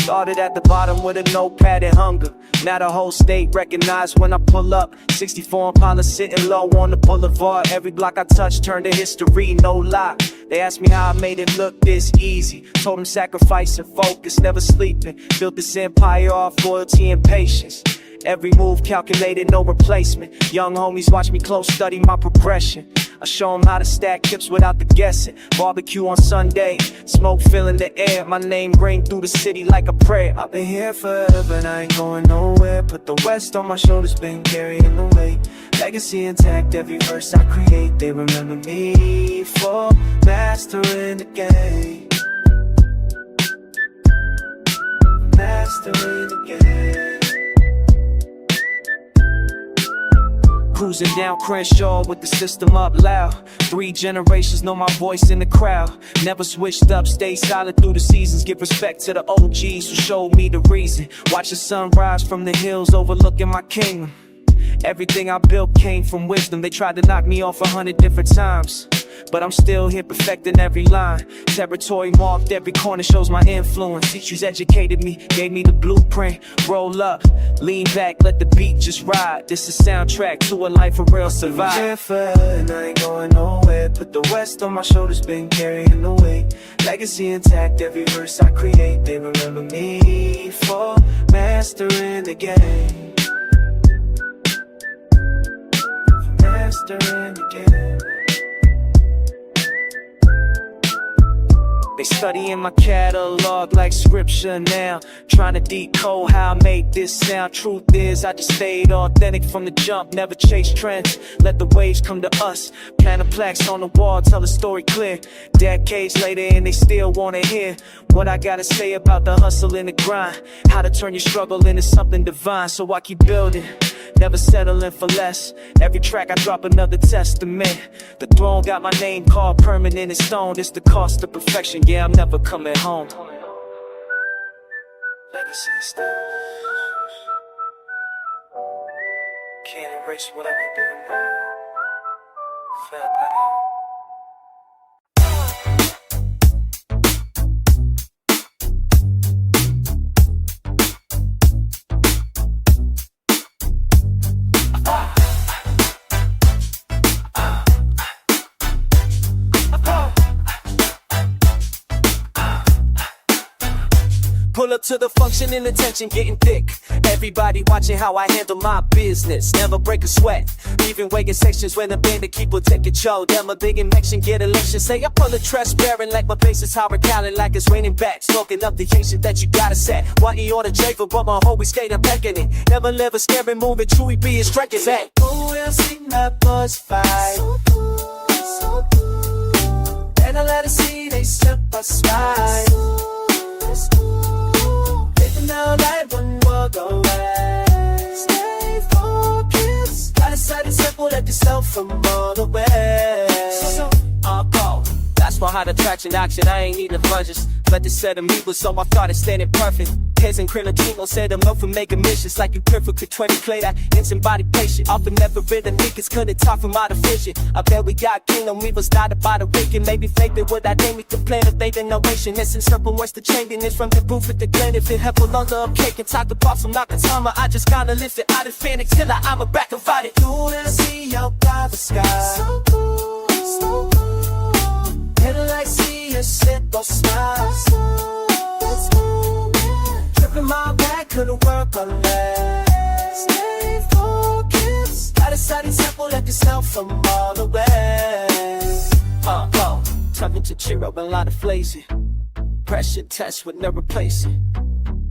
Started at the bottom with a notepad and hunger. Now the whole state recognized when I pull up. 64 Impala sitting low on the boulevard. Every block I touch turned to history, no lie. They asked me how I made it look this easy. Told them sacrifice and focus, never sleeping. Built this empire off loyalty and patience. Every move calculated, no replacement. Young homies watch me close, study my progression. I show them how to stack chips without the guessing. Barbecue on Sunday, smoke filling the air. My name ring through the city like a prayer. I've been here forever and I ain't going nowhere. Put the West on my shoulders, been carrying the weight. Legacy intact, every verse I create. They remember me for mastering the game. Mastering the game. Cruising down Crenshaw with the system up loud. 3 generations know my voice in the crowd. Never switched up, stay solid through the seasons. Give respect to the OGs who showed me the reason. Watch the sun rise from the hills overlooking my kingdom. Everything I built came from wisdom. They tried to knock me off 100 different times, but I'm still here perfecting every line. Territory marked, every corner shows my influence. Teachers educated me, gave me the blueprint. Roll up, lean back, let the beat just ride. This is soundtrack to a life of real survive. I'm here forever and I ain't going nowhere. Put the West on my shoulders, been carrying the weight. Legacy intact, every verse I create. They remember me for mastering the game. Mastering the game. They studying my catalog like scripture now, trying to decode how I made this sound. Truth is, I just stayed authentic from the jump, never chased trends. Let the waves come to us. Plant a plaques on the wall, tell the story clear. Decades later and they still wanna hear what I gotta say about the hustle and the grind. How to turn your struggle into something divine. So I keep building, never settling for less. Every track I drop another testament. The throne got my name carved permanent in stone. It's the cost of perfection, yeah, I'm never coming home. Legacy stuff. Can't erase what I've been doing. Fair play. Pull up to the function and the tension getting thick. Everybody watching how I handle my business. Never break a sweat, even weighing sections when the band to keep will take control. Them a big invention, get election. Say up on the trust bearing like my face is Howard Callan, like it's raining back. Smoking up the ancient that you gotta set. Why he on the Javer, but my whole we skate up pecking it. Never live a scary moving, truly be a striking back. Who will see my boys fight? So cool, so cool. And I let it see they slip us right. Now light one walk away. Stay focused. Gotta set it simple, let yourself from all the way. So I'll go. That's why hot attraction action, I ain't needing lunges. Let the set of me was so I thought it standing perfect. Heads and Crinatino said I'm known for making missions. Like you perfect could 20 play that instant body patient. Often never read the niggas couldn't talk from out of vision. I bet we got kingdom, we was not about to wicked. Maybe fake it with that name, the plan of they innovation. It's in circle, what's the changing? It's from the roof with the glen. If it help along the cake and talk about some Nakatama, I just gotta lift it out of Phoenix till I'm a back and fight it. You wanna see out by the sky. So cool, so cool. Headlight see you slip or smile. Tripping my back, couldn't work unless. Stay focused. Gotta set it simple, let yourself from all the way. Talking to cheer up a lot of flazing. Pressure test would never replace it.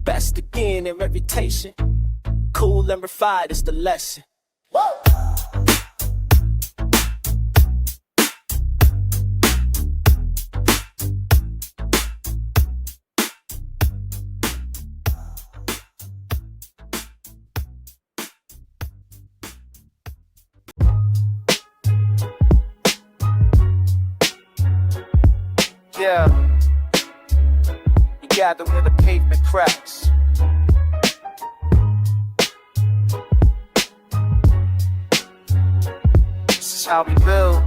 Best again in reputation. Cool and refined is the lesson. Woo! Yeah, you gather where the pavement cracks. This is how we build.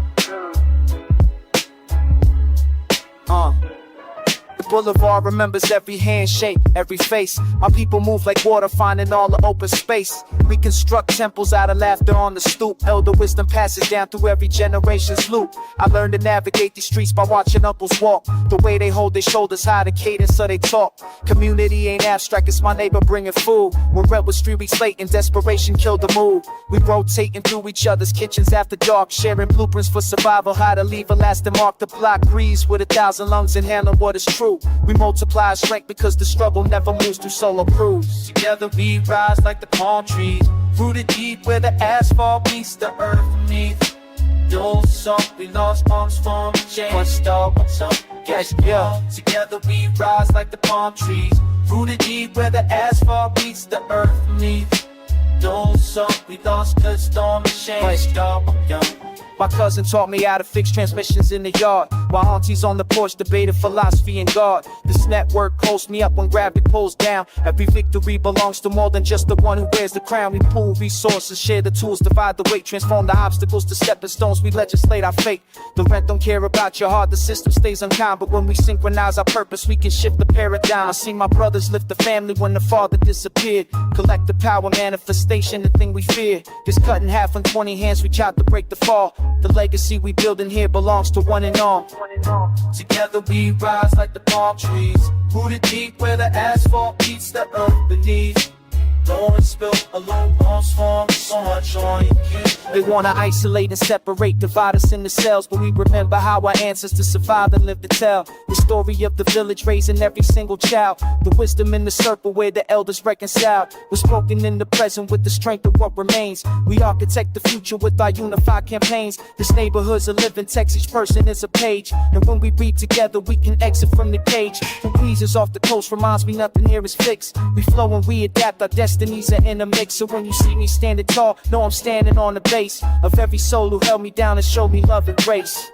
Boulevard remembers every handshake, every face. My people move like water, finding all the open space. We construct temples out of laughter on the stoop. Elder wisdom passes down through every generation's loop. I learned to navigate these streets by watching uncles walk. The way they hold their shoulders high, the cadence so they talk. Community ain't abstract, it's my neighbor bringing food. When Red was 3 weeks late and desperation killed the mood. We rotating through each other's kitchens after dark, sharing blueprints for survival, how to leave a lasting mark. The block breathes with 1,000 lungs and handle what is true. We multiply our strength because the struggle never moves through solo crews. Together we rise like the palm trees, rooted deep where the asphalt meets the earth beneath. Yo, so we lost arms from change. What's up? Yes, yeah. Together we rise like the palm trees, rooted deep where the asphalt meets the earth beneath. Yo, so we lost the storm and change. My cousin taught me how to fix transmissions in the yard, while aunties on the porch debated philosophy and God. This network holds me up when gravity pulls down. Every victory belongs to more than just the one who wears the crown. We pool resources, share the tools, divide the weight, transform the obstacles to stepping stones. We legislate our fate. The rent don't care about your heart, the system stays unkind. But when we synchronize our purpose, we can shift the paradigm. I seen my brothers lift the family when the father disappeared. Collective power, manifestation, the thing we fear. Gets cut in half when 20 hands reach out to break the fall. The legacy we build in here belongs to one and all. Together we rise like the palm trees, rooted deep where the asphalt beats the earth beneath. Don't spill alone, bombs form, so much on you. They wanna isolate and separate, divide us into cells, but we remember how our ancestors survived and lived to tell the story of the village raising every single child. The wisdom in the circle where the elders reconciled was spoken in the present with the strength of what remains. We architect the future with our unified campaigns. This neighborhood's a living text, each person is a page, and when we read together we can exit from the cage. The breezes off the coast reminds me nothing here is fixed. We flow and we adapt, our destinies are in a mix. So when you see me standing tall, know I'm standing on the base of every soul who held me down and showed me love and grace.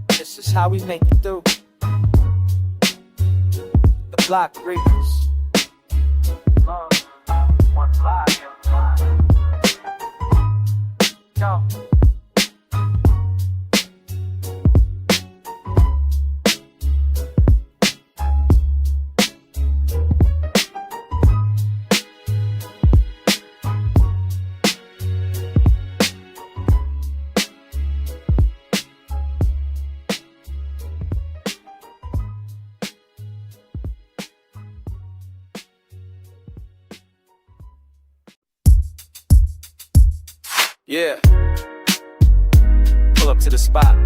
This is how we make it through. The block breakers. Love, one life. Yo. Yeah, pull up to the spot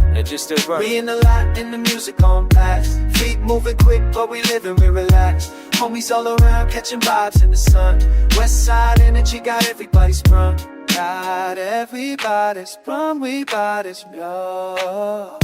and just still run. We in the lot and the music on blast. Feet moving quick, but we living real relaxed. Homies all around catching vibes in the sun. West side energy got everybody sprung. Got everybody sprung, we bodies blow.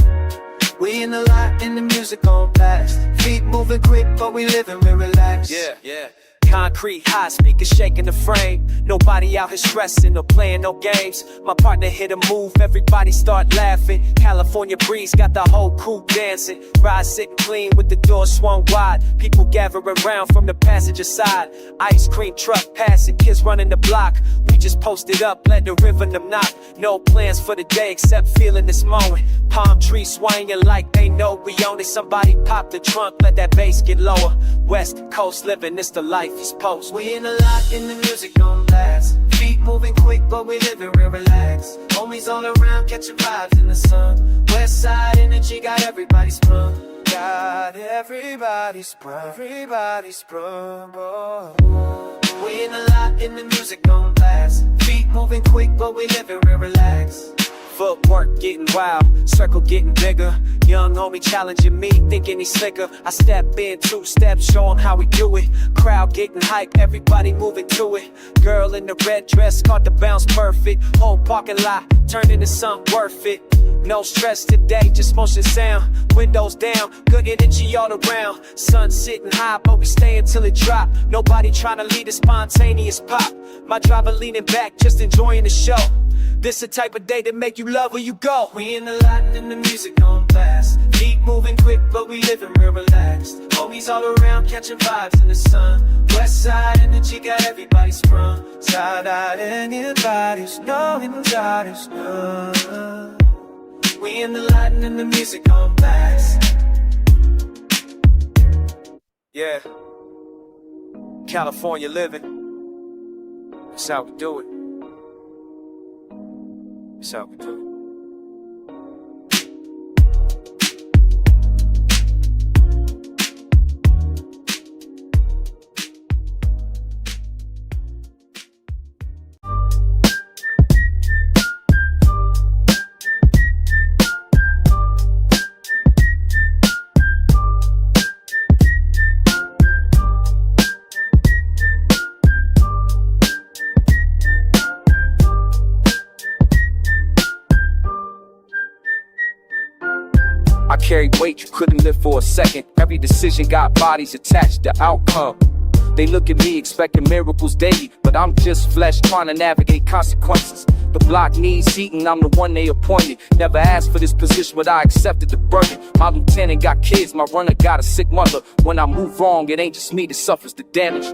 We in the lot and the music on blast. Feet moving quick, but we living real relaxed. Yeah. Concrete, high speakers shaking the frame. Nobody out here stressing or playing no games. My partner hit a move, everybody start laughing. California breeze got the whole crew dancing. Ride sitting clean with the door swung wide. People gathering around from the passenger side. Ice cream truck passing, kids running the block. We just posted up, let the rhythm knock. No plans for the day except feeling this moment. Palm trees swinging like they know we own it. Somebody pop the trunk, let that bass get lower. West Coast living, it's the life he's post. We in the lot and the music on blast. Feet moving quick, but we living real relaxed. Homies all around catching vibes in the sun. West side energy got everybody sprung. Got everybody sprung, everybody sprung. We in the lot and the music on blast. Feet moving quick, but we living real relaxed. Footwork getting wild, circle getting bigger. Young homie challenging me, thinking he's slicker. I step in 2 steps, show him how we do it. Crowd getting hype, everybody moving to it. Girl in the red dress, caught the bounce perfect. Whole parking lot turned into something worth it. No stress today, just motion sound. Windows down, good energy all around. Sun sitting high, but we stay until it drop. Nobody trying to lead a spontaneous pop. My driver leaning back, just enjoying the show. This the type of day that make you love where you go. We in the lot and the music on blast. Feet moving quick, but we living real relaxed. Homies all around catching vibes in the sun. West side energy got everybody sprung. Side-eyed anybody's knowing anybody's known. We in the lot and the music on blast. Yeah, California living. That's how we do it. That's how we do it. I carry weight you couldn't lift for a second. Every decision got bodies attached to outcome. They look at me expecting miracles daily, but I'm just flesh trying to navigate consequences. The block needs heating, I'm the one they appointed. Never asked for this position, but I accepted the burden. My lieutenant got kids, my runner got a sick mother. When I move wrong, it ain't just me that suffers the damage.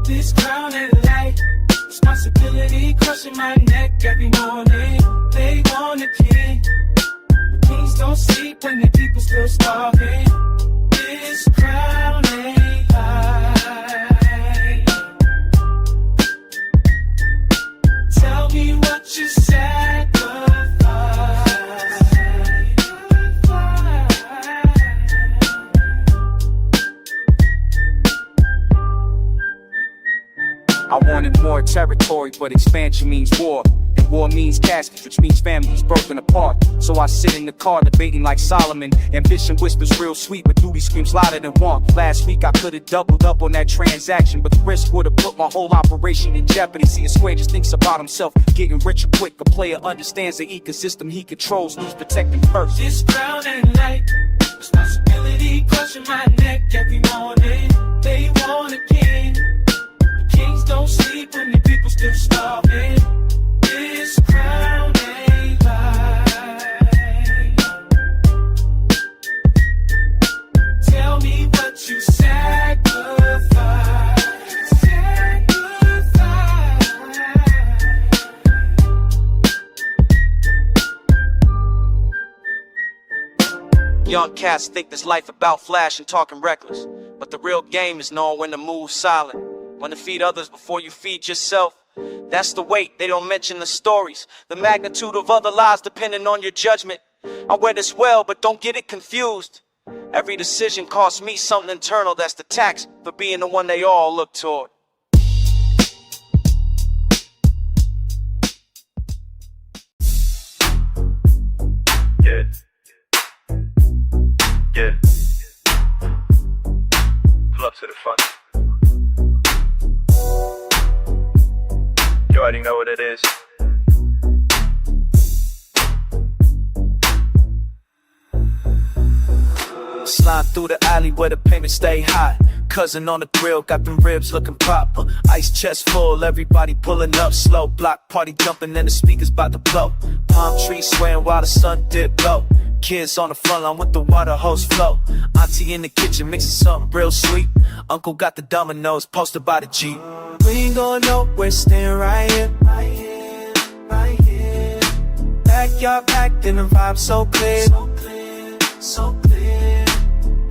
This crown and light, responsibility crushing my neck every morning. They want a king. Kings don't sleep when the people still starving. This crown ain't light. Tell me what you sacrificed. I wanted more territory, but expansion means war. And war means caskets, which means families broken apart. So I sit in the car debating like Solomon. Ambition whispers real sweet, but duty screams louder than want. Last week I could've doubled up on that transaction, but the risk would've put my whole operation in jeopardy. See, a square just thinks about himself, getting richer quick. A player understands the ecosystem he controls, who's protecting first. This crown and light, responsibility crushing my neck every morning. They want a king. Kings don't sleep when the people still starving. This crown ain't light. Tell me what you sacrificed. Young cats think this life about flash and talking reckless, but the real game is knowing when to move silent, when to feed others before you feed yourself. That's the weight, they don't mention the stories, the magnitude of other lives depending on your judgment. I wear this well, but don't get it confused. Every decision costs me something internal, that's the tax for being the one they all look toward. Yeah. Yeah. Pull up to the front. You already know what it is. Slide through the alley where the payments stay hot. Cousin on the grill, got them ribs looking proper. Ice chest full, everybody pulling up slow. Block party jumping and the speakers about to blow. Palm trees swaying while the sun dip low. Kids on the front line with the water hose flow. Auntie in the kitchen mixing something real sweet. Uncle got the dominoes posted by the Jeep. We ain't going nowhere, staying right here. Right here, right here. Backyard packed and the vibe so clear. So clear, so clear.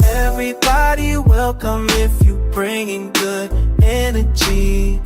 Everybody welcome if you bringing good energy.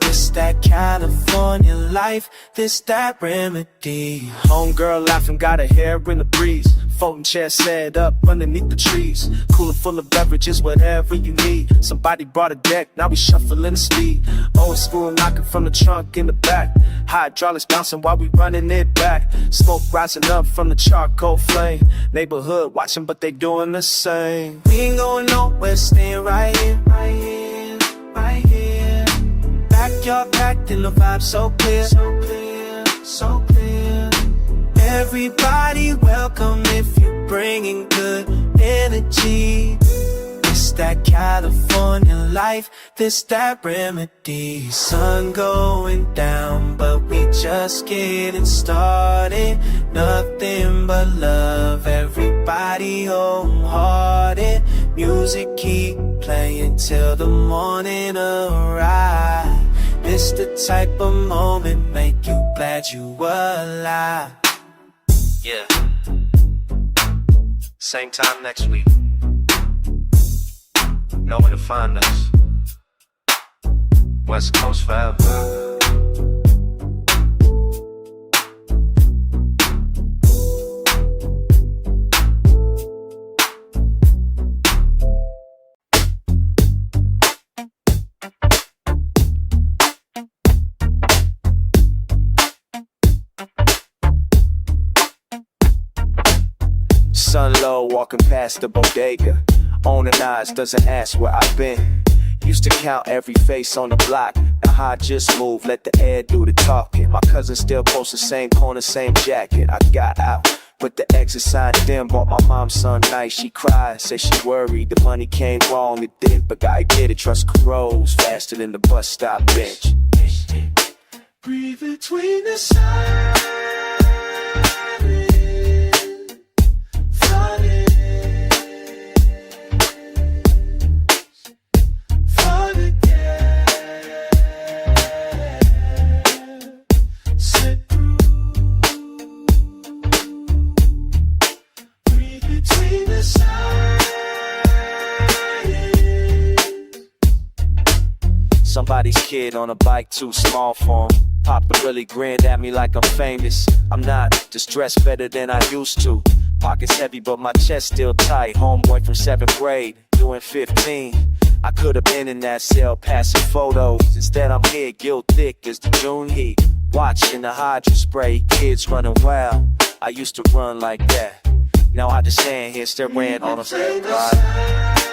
This that California life, this that remedy. Homegirl laughing, got her hair in the breeze. Folding chair set up underneath the trees. Cooler full of beverages, whatever you need. Somebody brought a deck, now we shuffling the speed. Old school knocking from the trunk in the back. Hydraulics bouncing while we running it back. Smoke rising up from the charcoal flame. Neighborhood watching, but they doing the same. We ain't going nowhere, staying right here. Right here, right here. Backyard packed and the vibe so clear. So clear, so clear. Everybody welcome if you bringing good energy. This that California life, this that remedy. Sun going down, but we just getting started. Nothing but love, everybody wholehearted. Music keep playing till the morning arrive. This the type of moment make you glad you alive. Yeah. Same time next week. know where to find us. West Coast forever. Sun low, walking past the bodega. Owning eyes, doesn't ask where I've been. Used to count every face on the block. Now I just move, let the air do the talking. My cousin still posts the same corner, same jacket. I got out, but the exit sign dim. Bought my mom some nice, she cried, said she worried the money came wrong. It did, but I get it. Trust grows faster than the bus stop bench. Breathe between the silence. Somebody's kid on a bike too small for him. Papa really grinned at me like I'm famous. I'm not, just dressed better than I used to. Pockets heavy but my chest still tight. Homeboy from 7th grade, doing 15. I could've been in that cell passing photos. Instead I'm here, guilt thick as the June heat. Watching the hydrant spray, kids running wild. I used to run like that. Now I just stand here, still ran on a step ride.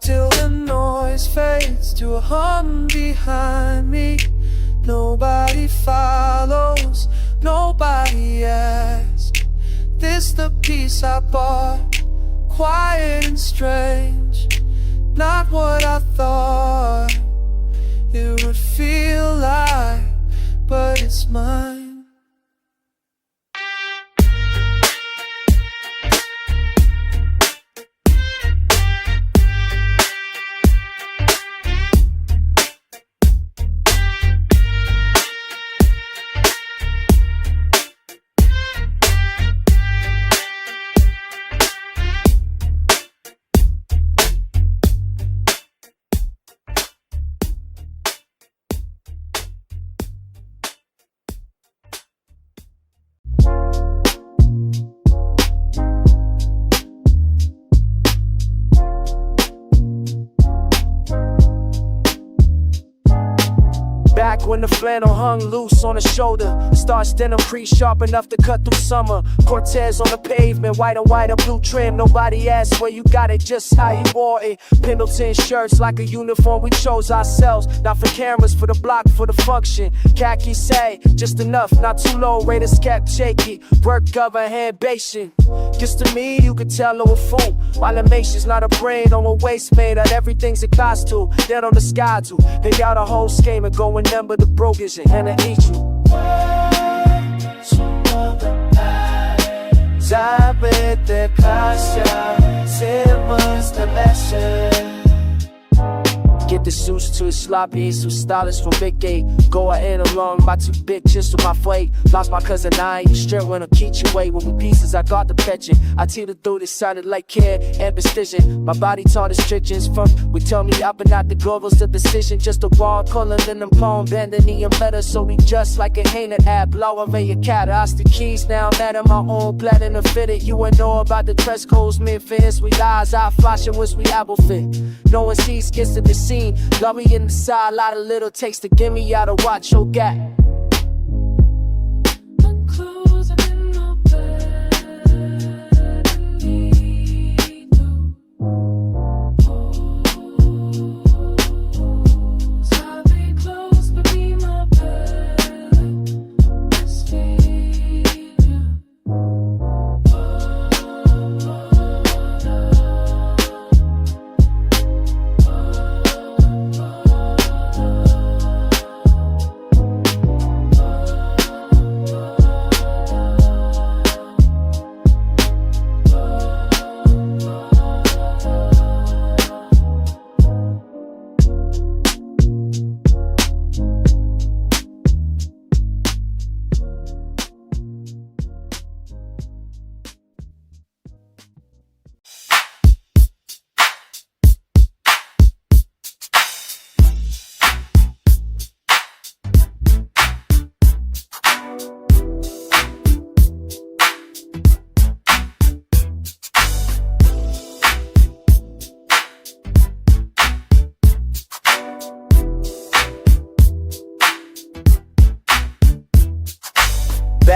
Till the noise fades to a hum behind me. Nobody follows, nobody asks. This the peace I bought, quiet and strange. Not what I thought it would feel like, but it's mine. Back when the flannel hung loose on the shoulder, starched denim crease sharp enough to cut through summer. Cortez on the pavement, white and white, a blue trim. Nobody asked where you got it, just how you wore it. Pendleton shirts like a uniform we chose ourselves. Not for cameras, for the block, for the function. Khaki say, just enough, not too low. Raiders kept shaky, work govern hand basing. Just to me, you could tell I'm a fool. My animation's not a brain on a waist made out everything's a costume. Dead on the sky too. They got a whole scheme and go and number the brokers and eat you. Zabete pasja, silmas the lesson. Get the suits too sloppy, so stylish from Big A. Go in along, my too big just with my flake. Lost my cousin, I ain't straight when I keep you away. With me pieces, I got the petching. I teetered through this sounded like care and precision. My body taught restrictions from, we tell me up and out the goggles, the decision. Just a wall color, then them palm bending the letter. So we just like a hated app, lower than your cat. I the keys now, I'm at my own platinum fitted. You ain't know about the dress codes, Memphis. We lies, I flashing once we apple fit. No one sees, gets to the scene. Love me in the side, lot of little takes to give me out of watch your gap.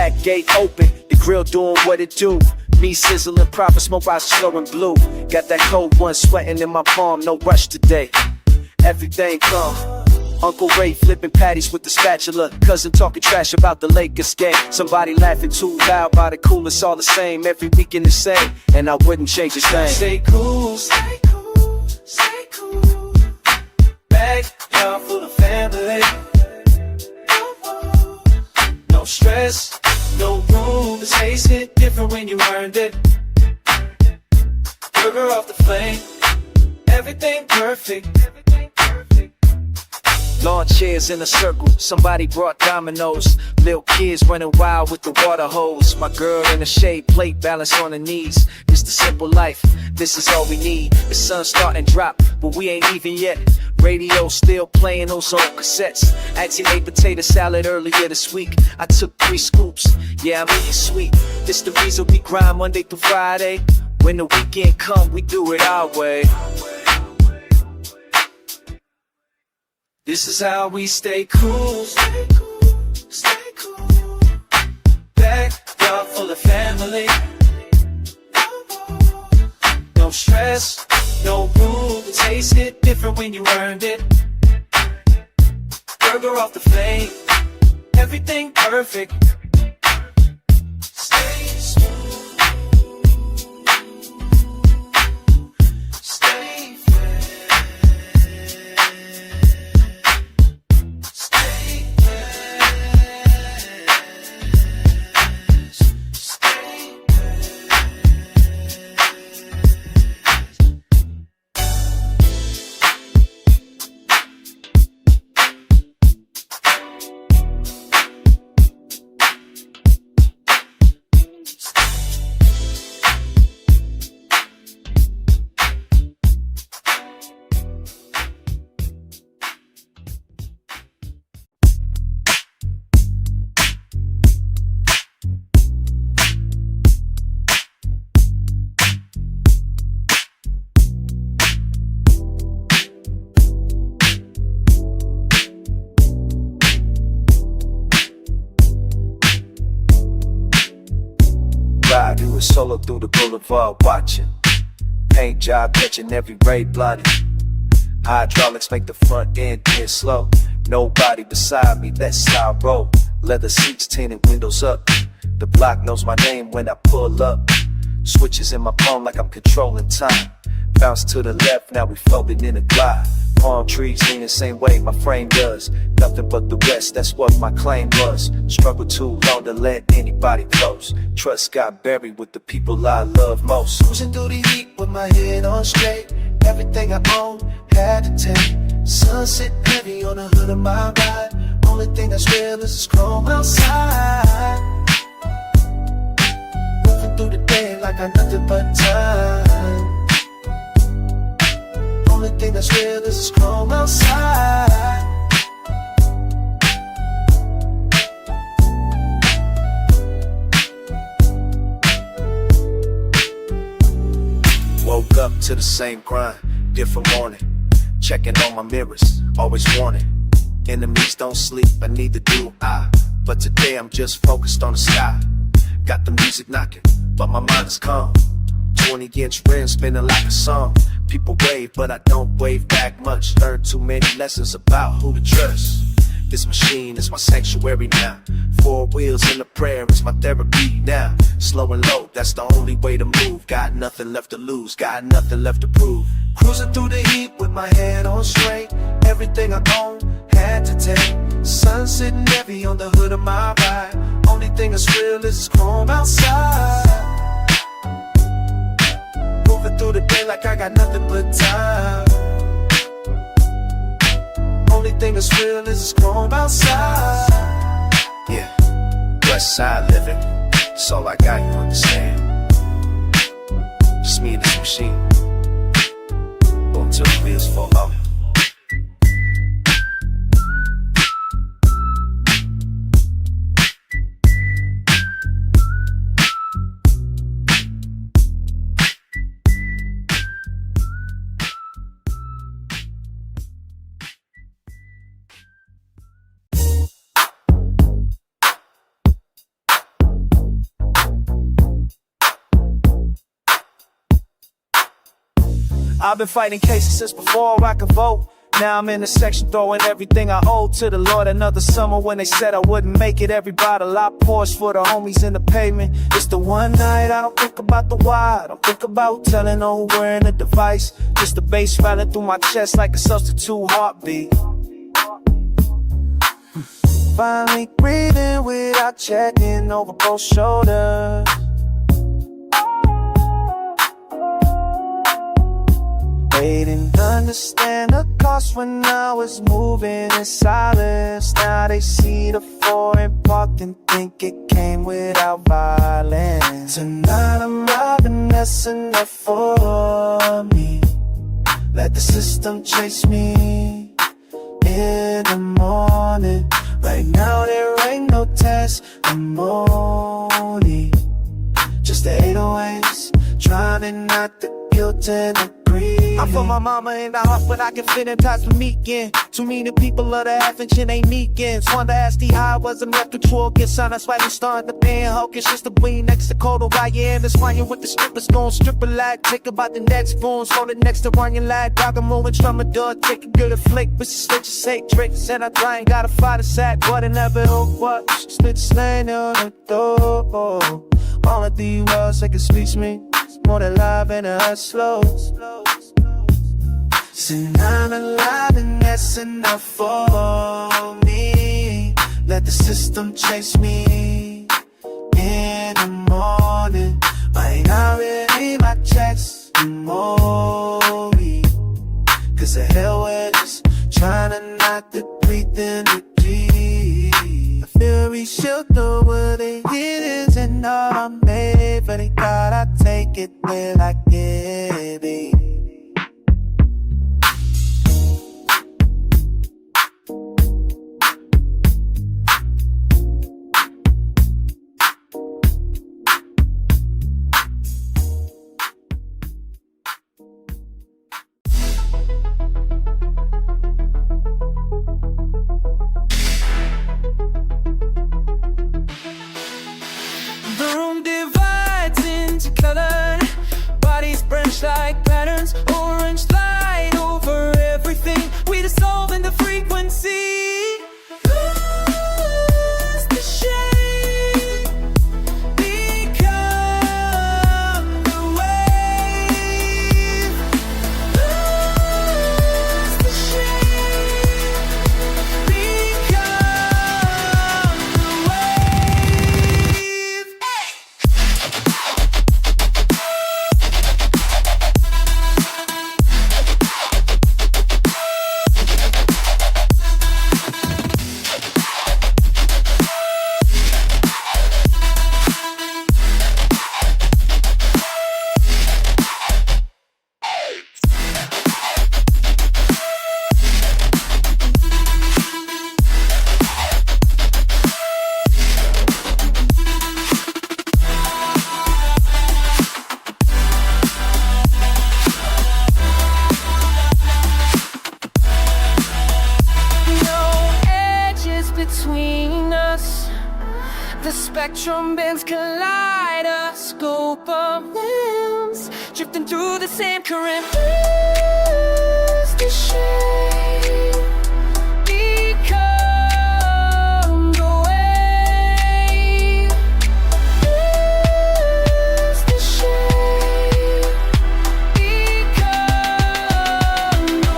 back gate open, the grill doing what it do. Me sizzling proper, smoke out slow and blue. Got that cold one sweating in my palm, no rush today. Everything calm. Uncle Ray flipping patties with the spatula. Cousin talking trash about the Lakers game. Somebody laughing too loud by the cool, it's all the same. Every weekend the same, and I wouldn't change a thing. Stay cool, stay cool, stay cool. Backyard full of family. No stress, no room. The taste hit different when you earned it. Burger off the flame, everything perfect. Lawn chairs in a circle, somebody brought dominoes. Little kids running wild with the water hose. My girl in the shade, plate balance on her knees. It's the simple life, this is all we need. The sun's starting to drop, but we ain't even yet. Radio still playing those old cassettes. Auntie made potato salad earlier this week. I took 3 scoops, yeah I'm eating sweet. This the reason we grind Monday through Friday. When the weekend come, we do it our way. This is how we stay cool, stay cool, stay cool. Backyard full of family. No stress, no room. The taste hit different when you earned it. Burger off the flame, everything perfect. Stay smooth, stay fresh. Stay fresh, stay Ride, do a solo through the boulevard watching. Paint job catching every ray blotted. Hydraulics make the front end get slow. Nobody beside me, let's I roll. Leather seats, tinted windows up. The block knows my name when I pull up. Switches in my palm like I'm controlling time. Bounce to the left, now we floating in a glide. Palm trees lean the same way my frame does. Nothing but the rest, that's what my claim was. Struggle too long to let anybody close. Trust got buried with the people I love most. Cruising through the heat with my head on straight. Everything I own had to take. Sun sitting heavy on the hood of my ride. Only thing that's real is this chrome outside. Moving through the day like I nothing but time. Only thing that's real is this chrome outside. Woke up to the same grind, different morning. Checking on my mirrors, always warning. Enemies don't sleep, and neither do I. But today I'm just focused on the sky. Got the music knocking, but my mind is calm. 20-inch rims spinning like a song. People wave, but I don't wave back much. Learned too many lessons about who to trust. This machine is my sanctuary now. 4 wheels and a prayer is my therapy now. Slow and low, that's the only way to move. Got nothing left to lose, got nothing left to prove. Cruising through the heat with my head on straight. Everything I own had to take. Sun sitting heavy on the hood of my ride. Only thing that's real is this chrome outside. Moving through the day like I got nothing but time. Only thing that's real is this chrome outside. Yeah, west side living, that's all I got, you understand. Just me and this machine, go until the wheels fall off. I've been fighting cases since before I could vote. Now I'm in the section throwing everything I owe to the Lord. Another summer when they said I wouldn't make it. Every bottle I pours for the homies in the pavement. It's the one night I don't think about the why. I don't think about telling or wearing a device. Just the bass rattling through my chest like a substitute heartbeat. Finally breathing without checking over both shoulders. They didn't understand the cost when I was moving in silence. Now they see the foreign parked and think it came without violence. Tonight I'm riding, that's enough for me. Let the system chase me in the morning. Right now there ain't no testimony, just the 808s, drowning out the guilt and the greed. I'm for my mama in the heart, but I can fit in ties with me again. Too many people of the half-inch and ain't me again. Swan to ask how I wasn't left control against son. That's why we started the band. Hawkish just the queen next to Codo Ryan. That's why you with the strippers going stripper lag. Think about the next phones, hold it next to Ryan lag. Dog, I'm moving from a door, take a good flick. But she switch just say tricks, and I try and gotta fight a sack. But I never hope what, split slang on the door. All of the words that can speak me, more than live and a slow. Sitting I'm alive and that's enough for me. Let the system chase me in the morning. Might not really my checks memory, cause the hell with us, trying to not to breathe in the deep. I feel we should know what it is and all I'm made for. They thought I'd take it where I can be. Like patterns, orange light over everything. We dissolve in the frequency. Lose the shape, become the wave. Lose the shape, become the wave. Spectrum bends, kaleidoscope of limbs, drifting through the same current. Lose the shape, become the wave. Lose the shape, become the wave.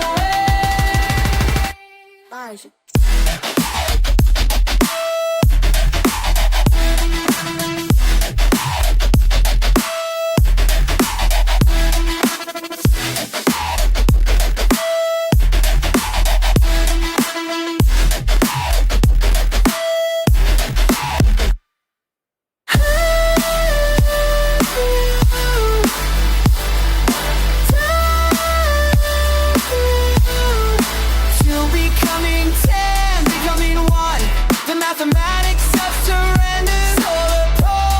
Becoming one, the mathematics of surrender, solar pole.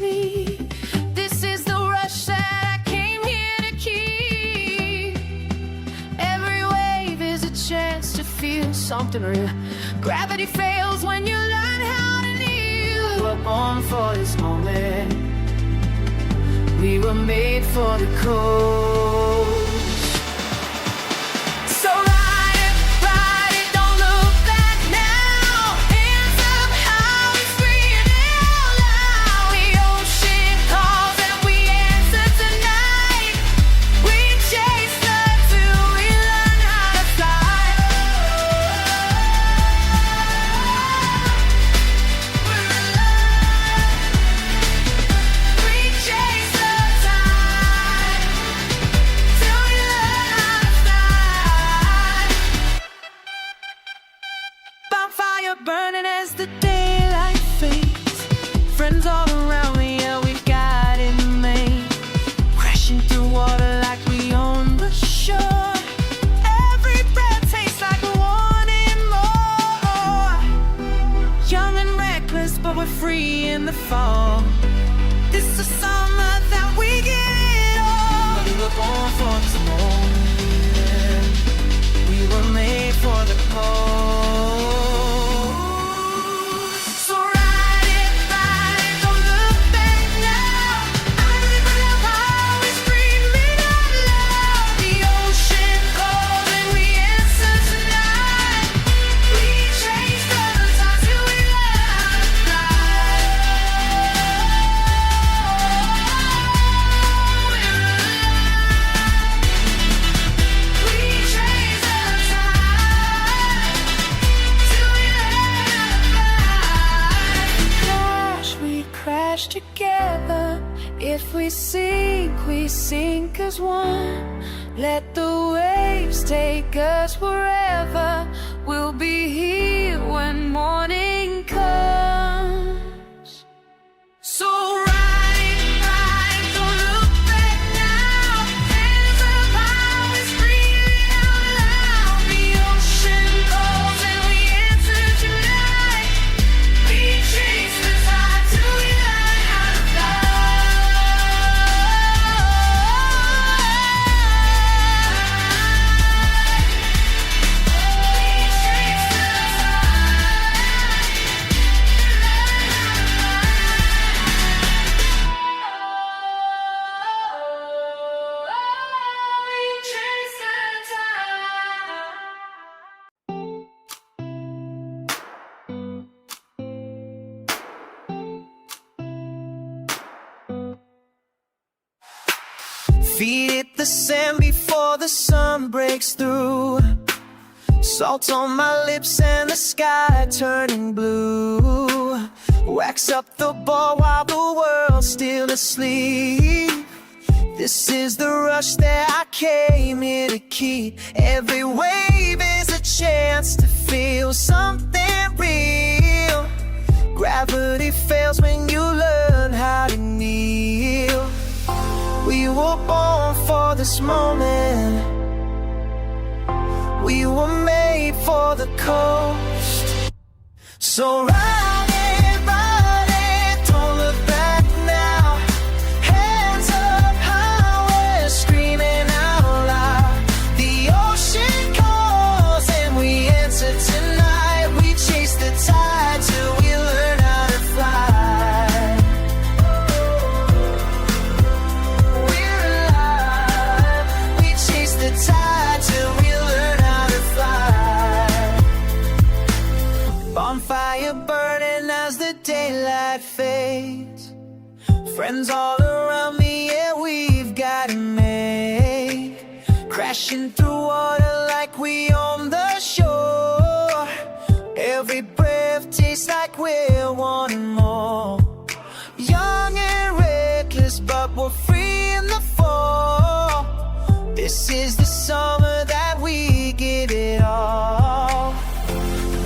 me. This is the rush that I came here to keep. Every wave is a chance to feel something real. Gravity fails when you learn how to kneel. We're born for this moment. We were made for the coast. So ride it, don't look back now. Hands up high, we scream out loud. The ocean calls and we answer tonight. We chase the till we learn how to fly. We're alive. We chase the tide till we learn how to fly. Bonfire burning as the daylight fades. Friends all around me, yeah, we got it made. Crashing through water like we own the shore. Every breath tastes like wanting more. Young and reckless, but we're free in the fall. This is summer that we give it all. We were born for this moment. We were made for the cold. So ride it, don't look back now. I'm living up high, we screaming out loud. The ocean calls and we answer tonight. We chase the time till we learn how to fly. We chase the time till we learn how to fly. Crash, we crash together. If we sink as one. Let the waves take us wherever. We'll be here when morning comes. So ride, don't look back now. Hands up high, we're screaming out loud. The ocean calls and we answer tonight. We chase the tide till we learn how to fly. We chase the Feet hit the sand before the sun breaks through. Salt on my lips and the sky turning blue. Wax up the ball while the world's still asleep. This is the rush that I came here to keep. Every wave is a chance to feel something real. Gravity fails when you learn how to kneel. We were born for this moment. We were made for the coast. So ride it, don't look back now. Hands up high, we're screaming out loud. The ocean calls and we answer tonight. We chase the tide till we learn how to fly. We're alive. We chase the tide till we learn how to fly. Bonfire burning as the daylight fades. Friends all around me, yeah, we've got it made. Crashing through water like we own the shore. Every breath tastes like we're wanting more. Young and reckless, but we're free in the fall. This is the summer that we give it all.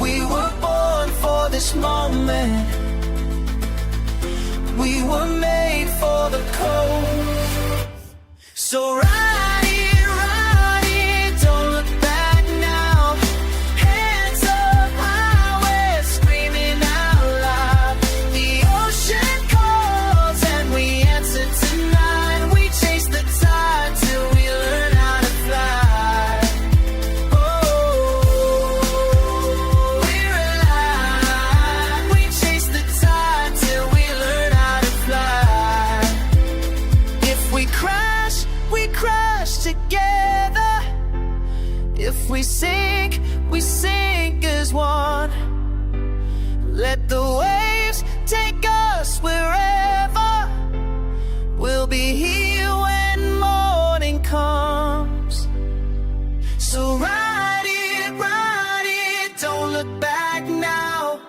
We were born for this moment. We were made for the cold. So ride it, don't look back now. Hands up high, we're screaming out loud. The ocean calls If we sink as one. Let the waves take us wherever. We'll be here when morning comes. So ride it, don't look back now.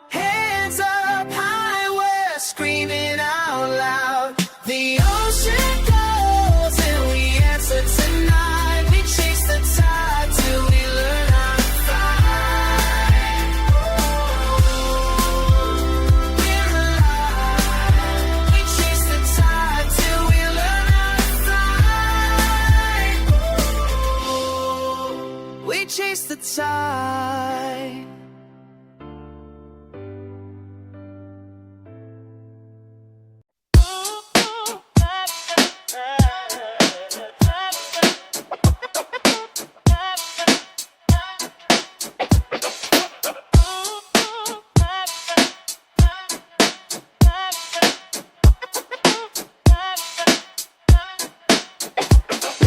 Hands up high, we're screaming out loud. The ocean goes and we answer tonight. We chase the tide till we learn how to fly. We're alive. We chase the tide till we learn how to fly. We chase the tide.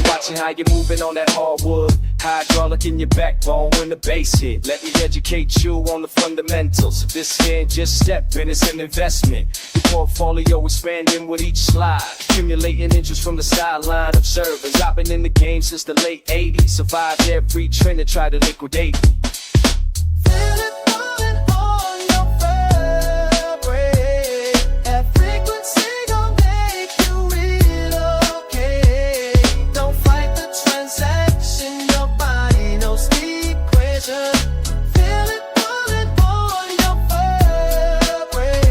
Watching how you're moving on that hardwood. Hydraulic in your backbone when the bass hit. Let me educate you on the fundamentals. This here ain't just stepping, it's an investment. Your portfolio expanding with each slide. Accumulating interest from the sideline observers. I've been in the game since the late 80s. Survived every trend to try to liquidate. Feel it falling on your fabric. That frequency gon' make you relocate. Don't fight the transaction, your body knows the equation. Feel it falling on your fabric.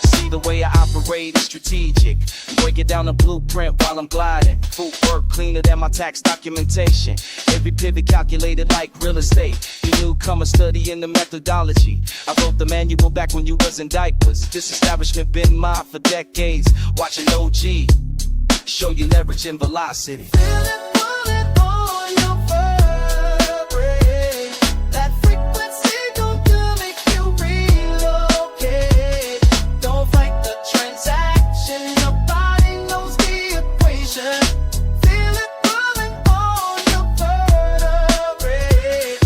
See the way I operate is strategic. Breaking down the blueprint while I'm gliding. Footwork cleaner than my tax documentation. Every pivot calculated like real estate. You newcomer studying the methodology. I wrote the manual back when you was in diapers. This establishment been mine for decades. Watching OG show you leverage and velocity. Feel it falling on your fabric. That frequency gon' make you relocate. Don't fight the transaction, your body knows the equation. Feel it falling on your vertebrae.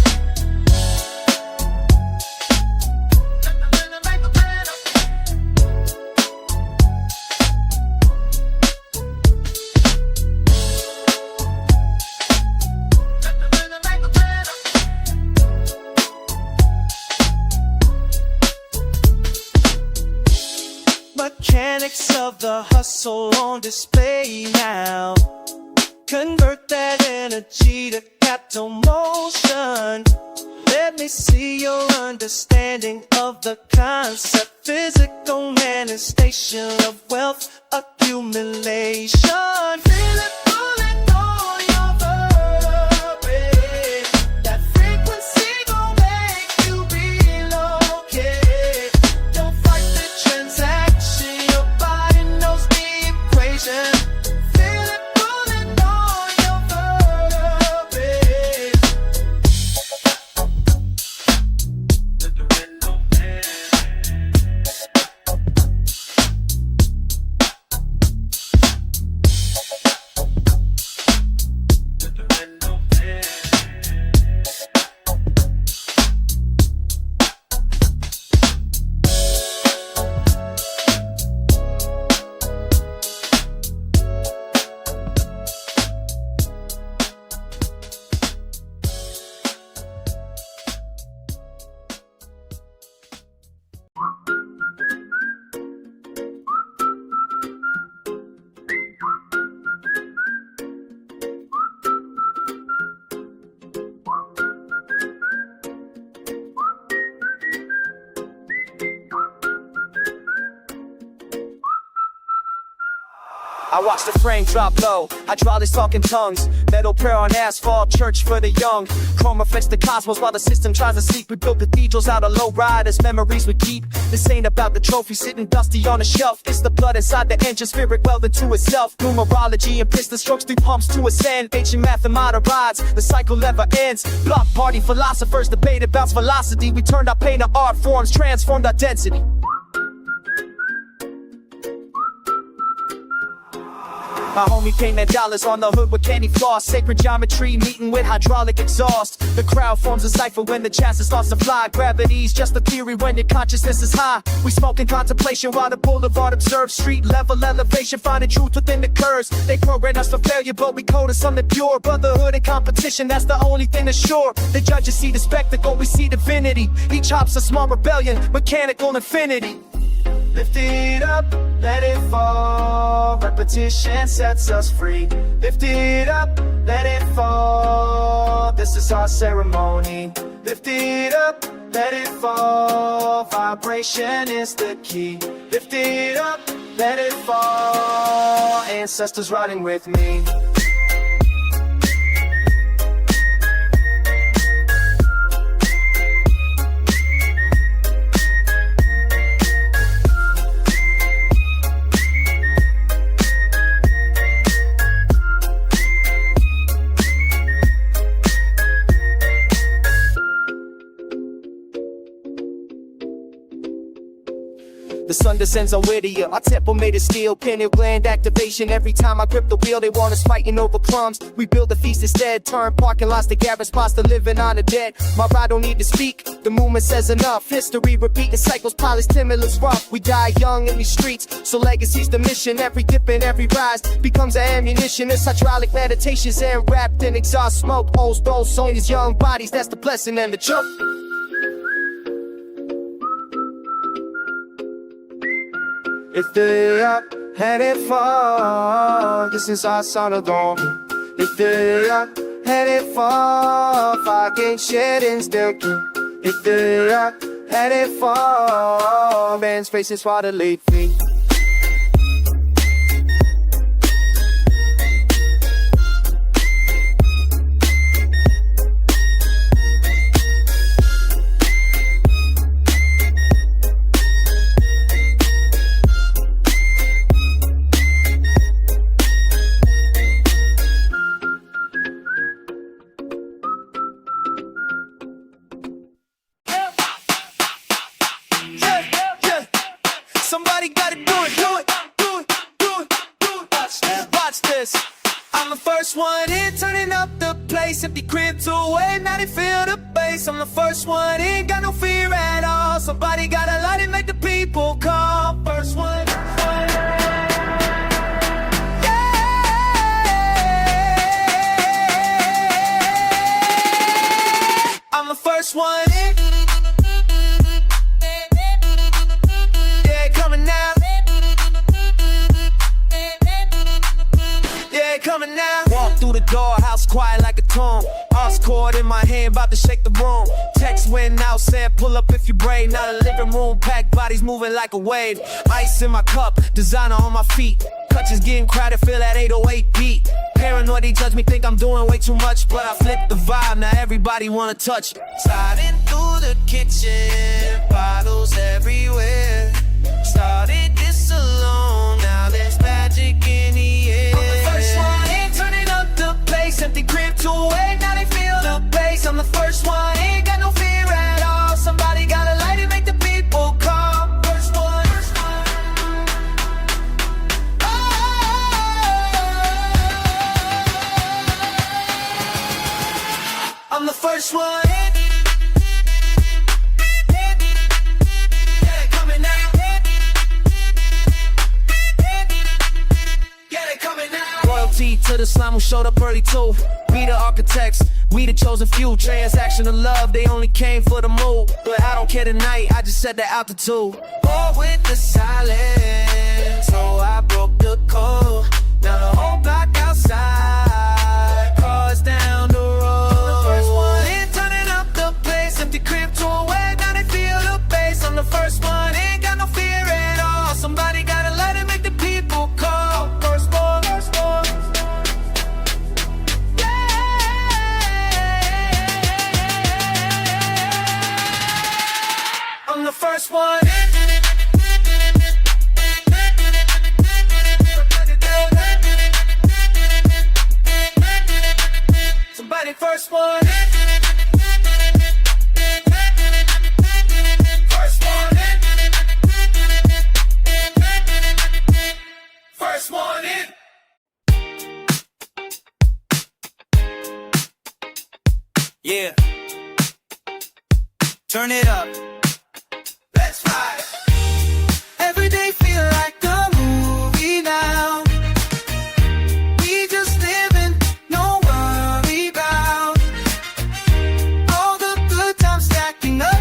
Mechanics of the hustle on display now. Convert that energy to capital motion. Let me see your understanding of the concept. Physical manifestation of wealth accumulation. Feel it falling on your vertebrae. That frequency gon' make you relocate. Don't fight the transaction, your body knows the equation. Feel it falling on your vertebrae. I watch the frame drop low, hydraulics talking tongues, metal prayer on asphalt, church for the young. Chrome reflects the cosmos while the system tries to sleep. We build cathedrals out of lowriders, memories we keep. This ain't about the trophy sitting dusty on a shelf. It's the blood inside the engine, spirit welded to itself. Numerology and piston strokes, 3 pumps to ascend. Ancient mathemata rides, the cycle never ends. Block party philosophers debate about velocity. We turned our pain to art forms, transformed our density. My homie painted dollars on the hood with candy floss. Sacred geometry meeting with hydraulic exhaust. The crowd forms a cipher when the chassis starts to fly. Gravity's just a theory when your consciousness is high. We smoke in contemplation while the boulevard observes. Street level elevation, finding truth within the curves. They program us for failure, but we code us something pure. Brotherhood and competition, that's the only thing that's sure. The judges see the spectacle, we see divinity. Each hop's a small rebellion, mechanical infinity. Lift it up, let it fall. Repetition sets us free. Lift it up, let it fall. This is our ceremony. Lift it up, let it fall. Vibration is the key. Lift it up, let it fall. Ancestors riding with me. The sun descends on Whittier, our temple made of steel. Pineal gland activation, every time I grip the wheel. They want us fighting over crumbs, we build a feast instead. Turn parking lots to garage spots to living on the dead. My ride don't need to speak, the movement says enough. History repeating cycles, polished timidless rough. We die young in these streets, so legacy's the mission. Every dip and every rise becomes an ammunition. It's hydraulic meditations and wrapped in exhaust smoke. Old souls on these young bodies, that's the blessing and the joke. Lift it up, let it fall. This is our son of dawn. Lift it up, let it fall. Fucking shit and still do. Lift it up, let it fall. Man's faces for the late feet. Somebody gotta do it, do it, do it, do it, do it. Watch this. I'm the first one in, turning up the place. Empty crib to away, now they feel the bass. I'm the first one in, got no fear at all. Somebody gotta light it, make the people call. First one. Yeah. I'm the first one in. Coming now. Walk through the door, house quiet like a tomb. Us cord in my hand, about to shake the room. Text went out, said pull up if you brave. Now the living room packed, bodies moving like a wave. Ice in my cup, designer on my feet. Clutches getting crowded, feel that 808 beat. Paranoid, they judge me, think I'm doing way too much. But I flip the vibe, now everybody wanna touch. Sliding through the kitchen, bottles everywhere. Started this alone, now there's magic in the air. I'm the first one in, turning up the place. Empty crib to away, now they feel the bass. I'm the first one in, got no fear at all. Somebody gotta light it, make the people call. First one, first one. Oh, I'm the first one in. To the slime who showed up early too. We the architects, we the chosen few. Transactional love, they only came for the move. But I don't care tonight, I just set the altitude. Bored with the silence, so I broke the code. Now the whole block outside, cars down the road. I'm the first one in, turning up the place. Empty crib to away, now they feel the bass. I'm the first one in, got no fear at all. Somebody gotta let it, make the people call. First one. morning. Yeah. Turn it up. Let's ride. Every day feel like a movie now. We just living, no worry about all the good times stacking up.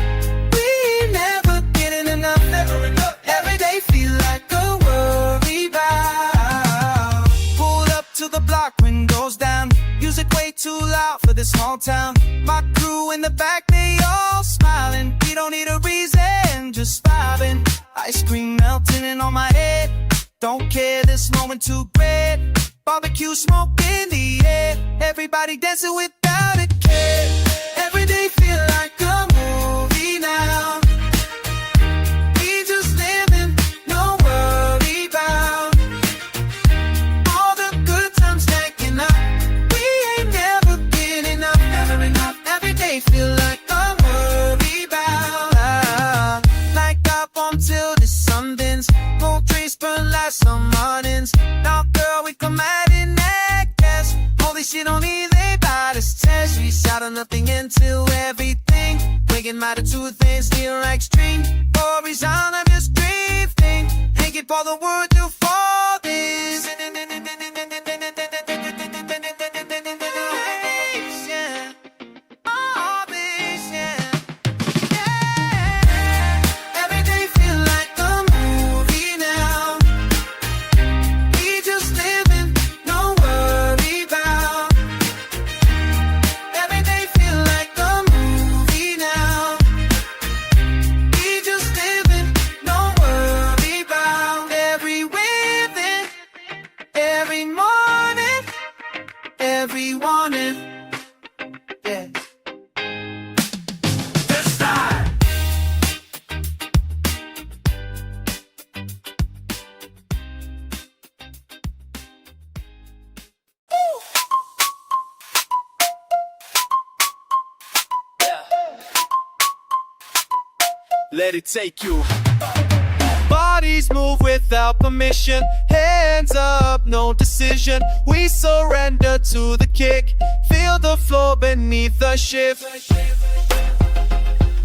We ain't never getting enough. Never enough. Every day feel like a worry about. Pulled up to the block, windows down. Music way too loud for this small town. My crew in the back, they all smiling. We don't need a reason, just vibing. Ice cream melting in on my head. Don't care, this moment too great. Barbecue smoke in the air. Everybody dancing without a care. Every day feel like a movie now. We just living, no worry about all the good times stacking up. We ain't never getting enough. Never enough. Every day feel like a worry about. Like up until the sun bends. More trees burn like some mornings. Now girl, we come out in that gas. Holy shit on me, they buy this test. We shout on nothing into everything. Waking my two things, feel like string. Worries on, I'm just drifting. Hanging for the word to fall this. Yeah. All this, yeah. Yeah. Every day feel like a movie now. We just living, no worry about. Every day feel like a movie now. We just living, no worry about. Every within, every morning, every warning. Yeah. Let's ride. Let it take you. Bodies move without permission. Hands up, no decision. We surrender to the kick. Feel the floor beneath the shift.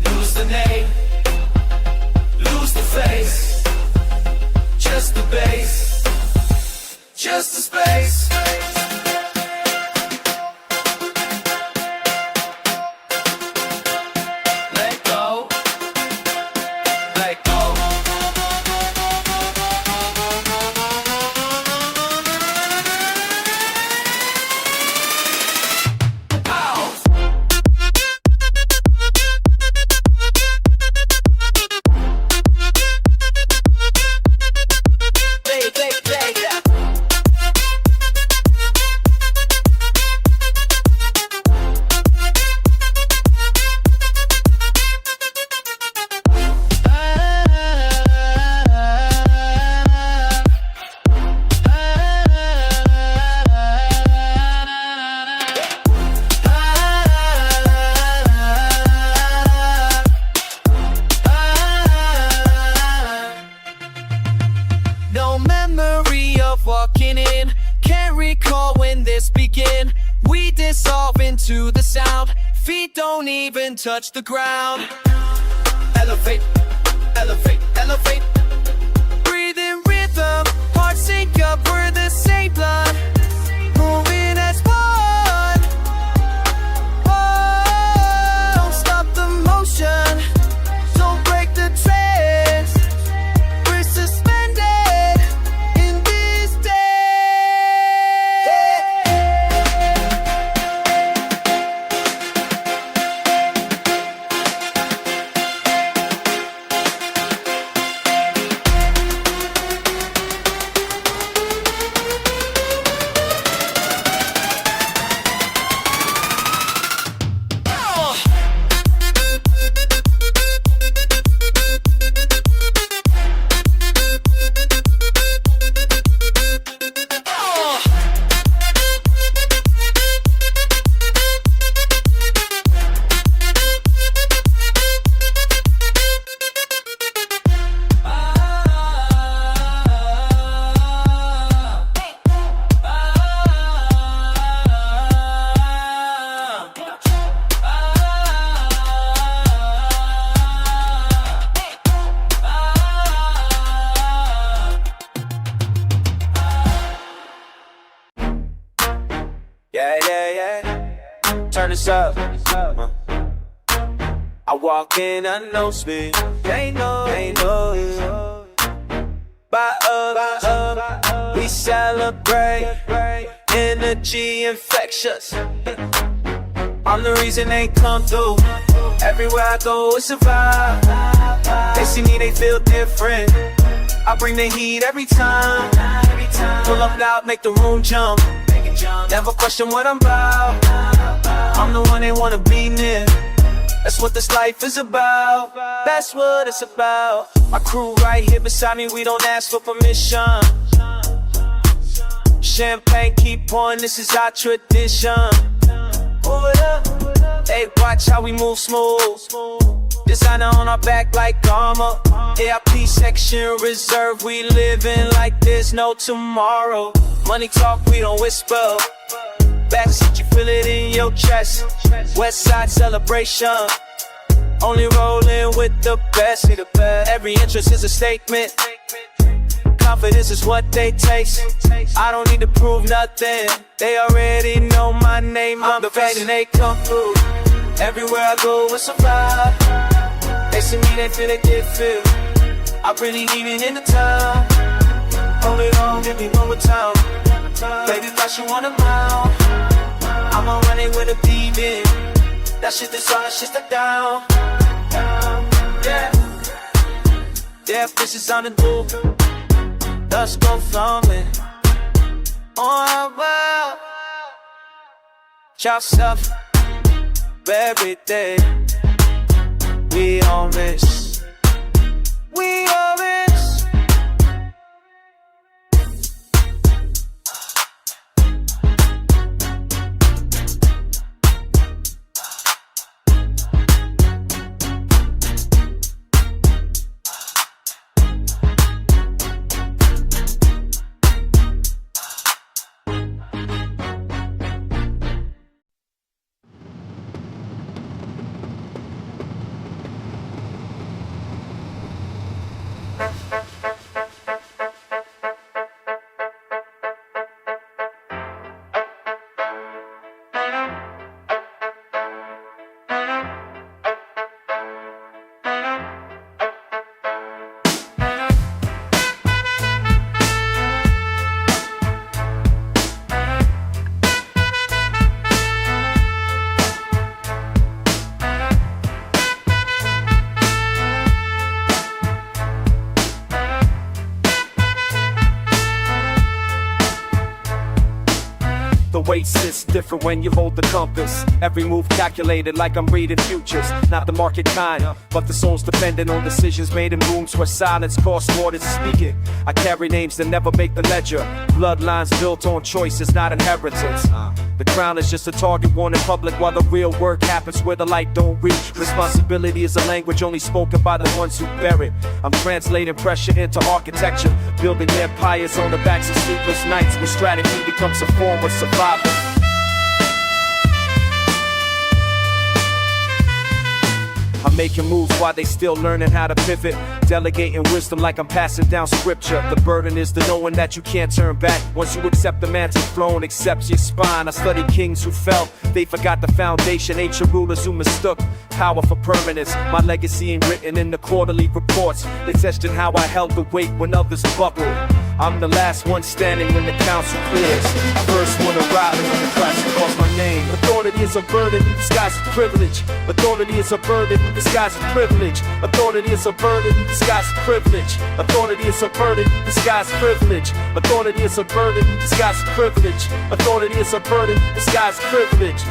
Lose the name. Lose the face. Just the bass. Just the space. Let go. Let go. No memory of walking in. Can't recall when this began. We dissolve into the sound. Feet don't even touch the ground. Elevate. Elevate. Elevate. Breathe in rhythm. Heart sync up, we're the same blood. Moving as one. Oh, don't stop the motion. Don't break the trance. We're suspended in this day. Yeah, yeah, yeah. Turn this up. I walk in, I know speed. Ain't no. By us, we celebrate. Energy infectious. I'm the reason they come through. Everywhere I go, it's a vibe. They see me, they feel different. I bring the heat every time. Pull up loud, make the room jump. Never question what I'm about. I'm the one they wanna be near. That's what this life is about. That's what it's about. My crew right here beside me, we don't ask for permission. Champagne keep pouring, this is our tradition. Hey, watch how we move smooth. Designer on our back like armor. AIP section reserved, we living like there's no tomorrow. Money talk, we don't whisper. Backseat, you feel it in your chest. West side celebration. Only rolling with the best. Every interest is a statement. Confidence is what they taste. I don't need to prove nothing. They already know my name. I'm the best and they come through. Everywhere I go, it's a vibe. They see me, they feel it, they feel. I really need it in the town. Hold it on, give me one more time. Baby, thought you want a mile. I'ma run it with a beat in. That shit is all, shit's the down. Yeah. Yeah, fish is on the move. Dust go flowing. Oh, well. Chop stuff. Every day. We on this. We on this. Weight sits different when you hold the compass. Every move calculated like I'm reading futures. Not the market kind, but the soul's dependent on decisions made in rooms where silence costs more than speaking. I carry names that never make the ledger. Bloodlines built on choices, not inheritance. The crown is just a target worn in public, while the real work happens where the light don't reach. Responsibility is a language only spoken by the ones who bear it. I'm translating pressure into architecture, building empires on the backs of sleepless nights, where strategy becomes a form of survival. I'm making moves while they still learning how to pivot. Delegating wisdom like I'm passing down scripture. The burden is the knowing that you can't turn back. Once you accept the mantle throne, accepts your spine. I study kings who fell, they forgot the foundation. Ancient rulers who mistook power for permanence. My legacy ain't written in the quarterly reports. They tested how I held the weight when others buckled. I'm the last one standing when the council clears. First one arriving when the class calls my name. Authority is a burden disguised as privilege. Authority is a burden disguised as privilege. Authority is a burden disguised as privilege. Authority is a burden disguised as privilege. Authority is a burden disguised as privilege. Authority is a burden disguised as privilege.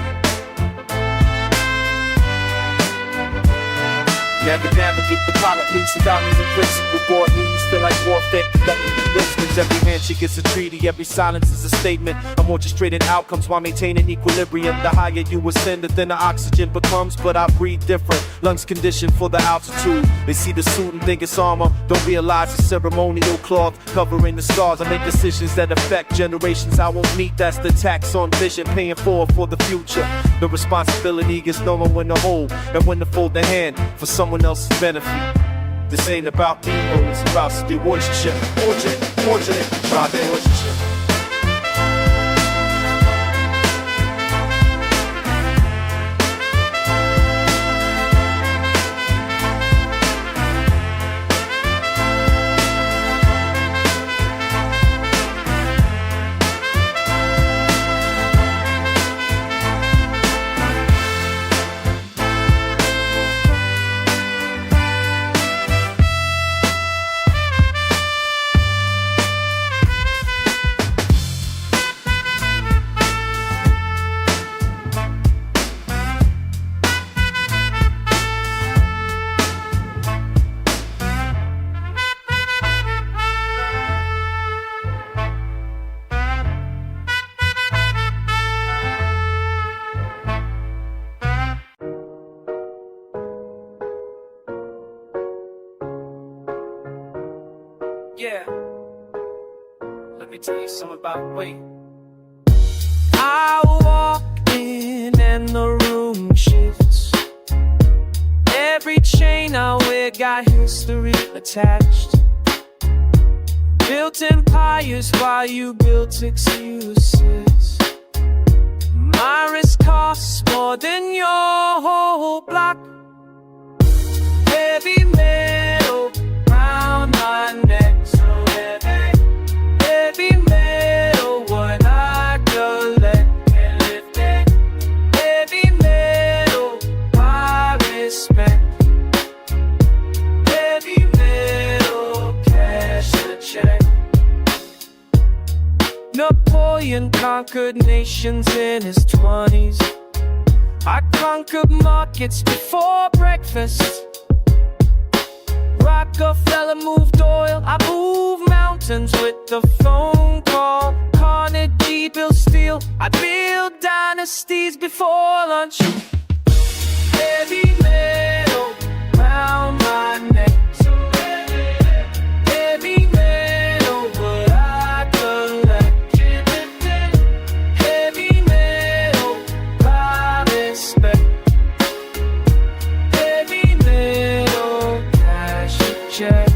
Never navigate the politics without using principle. Board news feel like warfare, conducting listeners. Every handshake is a treaty, every silence is a statement. I'm orchestrating outcomes while maintaining equilibrium. The higher you ascend, the thinner oxygen becomes. But I breathe different, lungs conditioned for the altitude. They see the suit and think it's armor, don't realize it's ceremonial cloth covering the scars. I make decisions that affect generations I won't meet. That's the tax on vision, paying for the future. The responsibility is knowing when to hold and when to fold the hand for someone else's benefit. This ain't about me, it's about stewardship. Fortunate, try the relationship. tell you something about weight. I walk in and the room shifts. Every chain I wear got history attached. Built empires while you built excuses. My risk costs more than your whole block. Heavy metal round my neck, so heavy. Heavy metal, what I collect and lift it. Heavy metal, I respect. Heavy metal, cash a check. Napoleon conquered nations in his 20s. I conquered markets before breakfast. Rockefeller moved oil, I moved mountains with the phone call. Carnegie built steel, I built dynasties before lunch. Heavy metal round my neck, so heavy metal, what I collect. Heavy metal, I respect. Heavy metal, cash a check.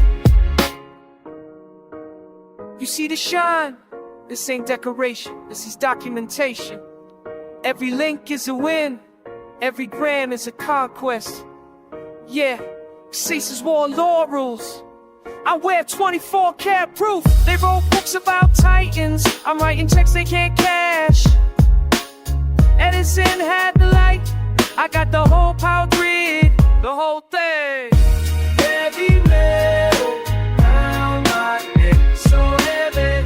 You see the shine? This ain't decoration, this is documentation. Every link is a win, every gram is a conquest. Yeah, Caesar's wore laurels. I wear 24 karat proof. They wrote books about titans, I'm writing checks they can't cash. Edison had the light, I got the whole power grid, the whole thing. Heavy metal round my neck, so heavy.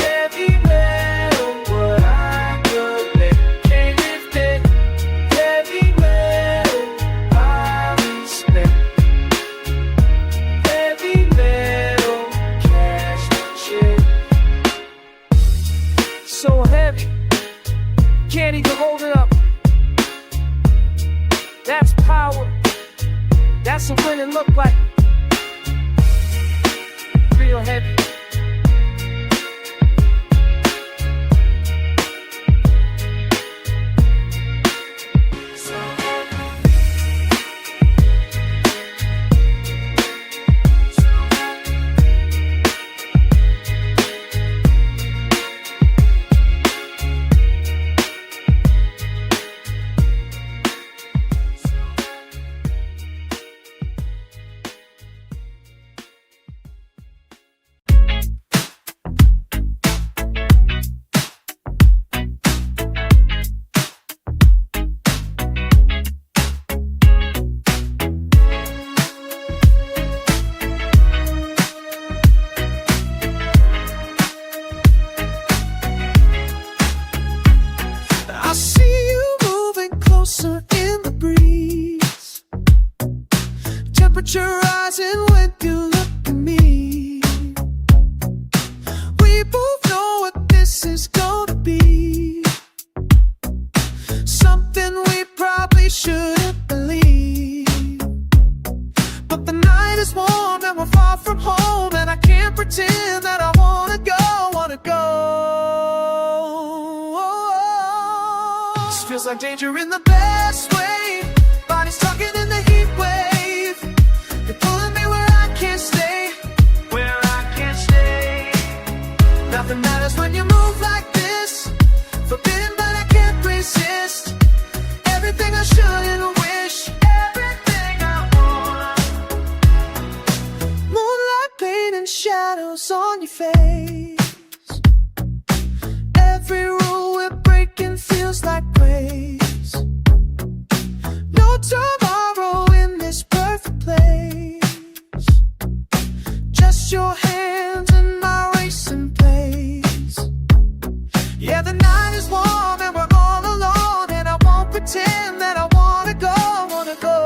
Heavy metal, what I collect, can't lift it. Heavy metal, I respect. Heavy metal, cash the check. So heavy, can't even hold it up. That's power, that's what winning look like. Real heavy. I see you moving closer in the breeze. Temperature rising when you look at me. We both know what this is gonna be. Something we probably shouldn't believe. But the night is warm and we're far from home, and I can't pretend that I wanna go, wanna go. This feels like danger in the best way. Body's talking in the heat wave. You're pulling me where I can't stay, where I can't stay. Nothing matters when you move like this. Forbidden but I can't resist. Everything I shouldn't wish, everything I want. Moonlight painting shadows on your face. Every rule we're breaking feels like praise. No tomorrow in this perfect place. Just your hands in my racing pace. Yeah, the night is warm and we're all alone, and I won't pretend that I wanna go, wanna go.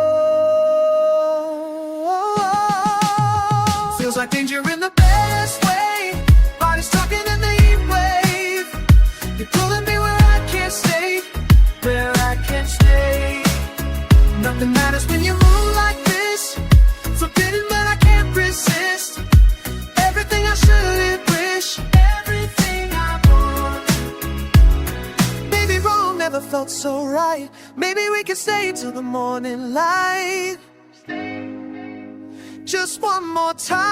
Feels like danger in the best way. Body's felt so right. Maybe we can stay till the morning light. Just one more time.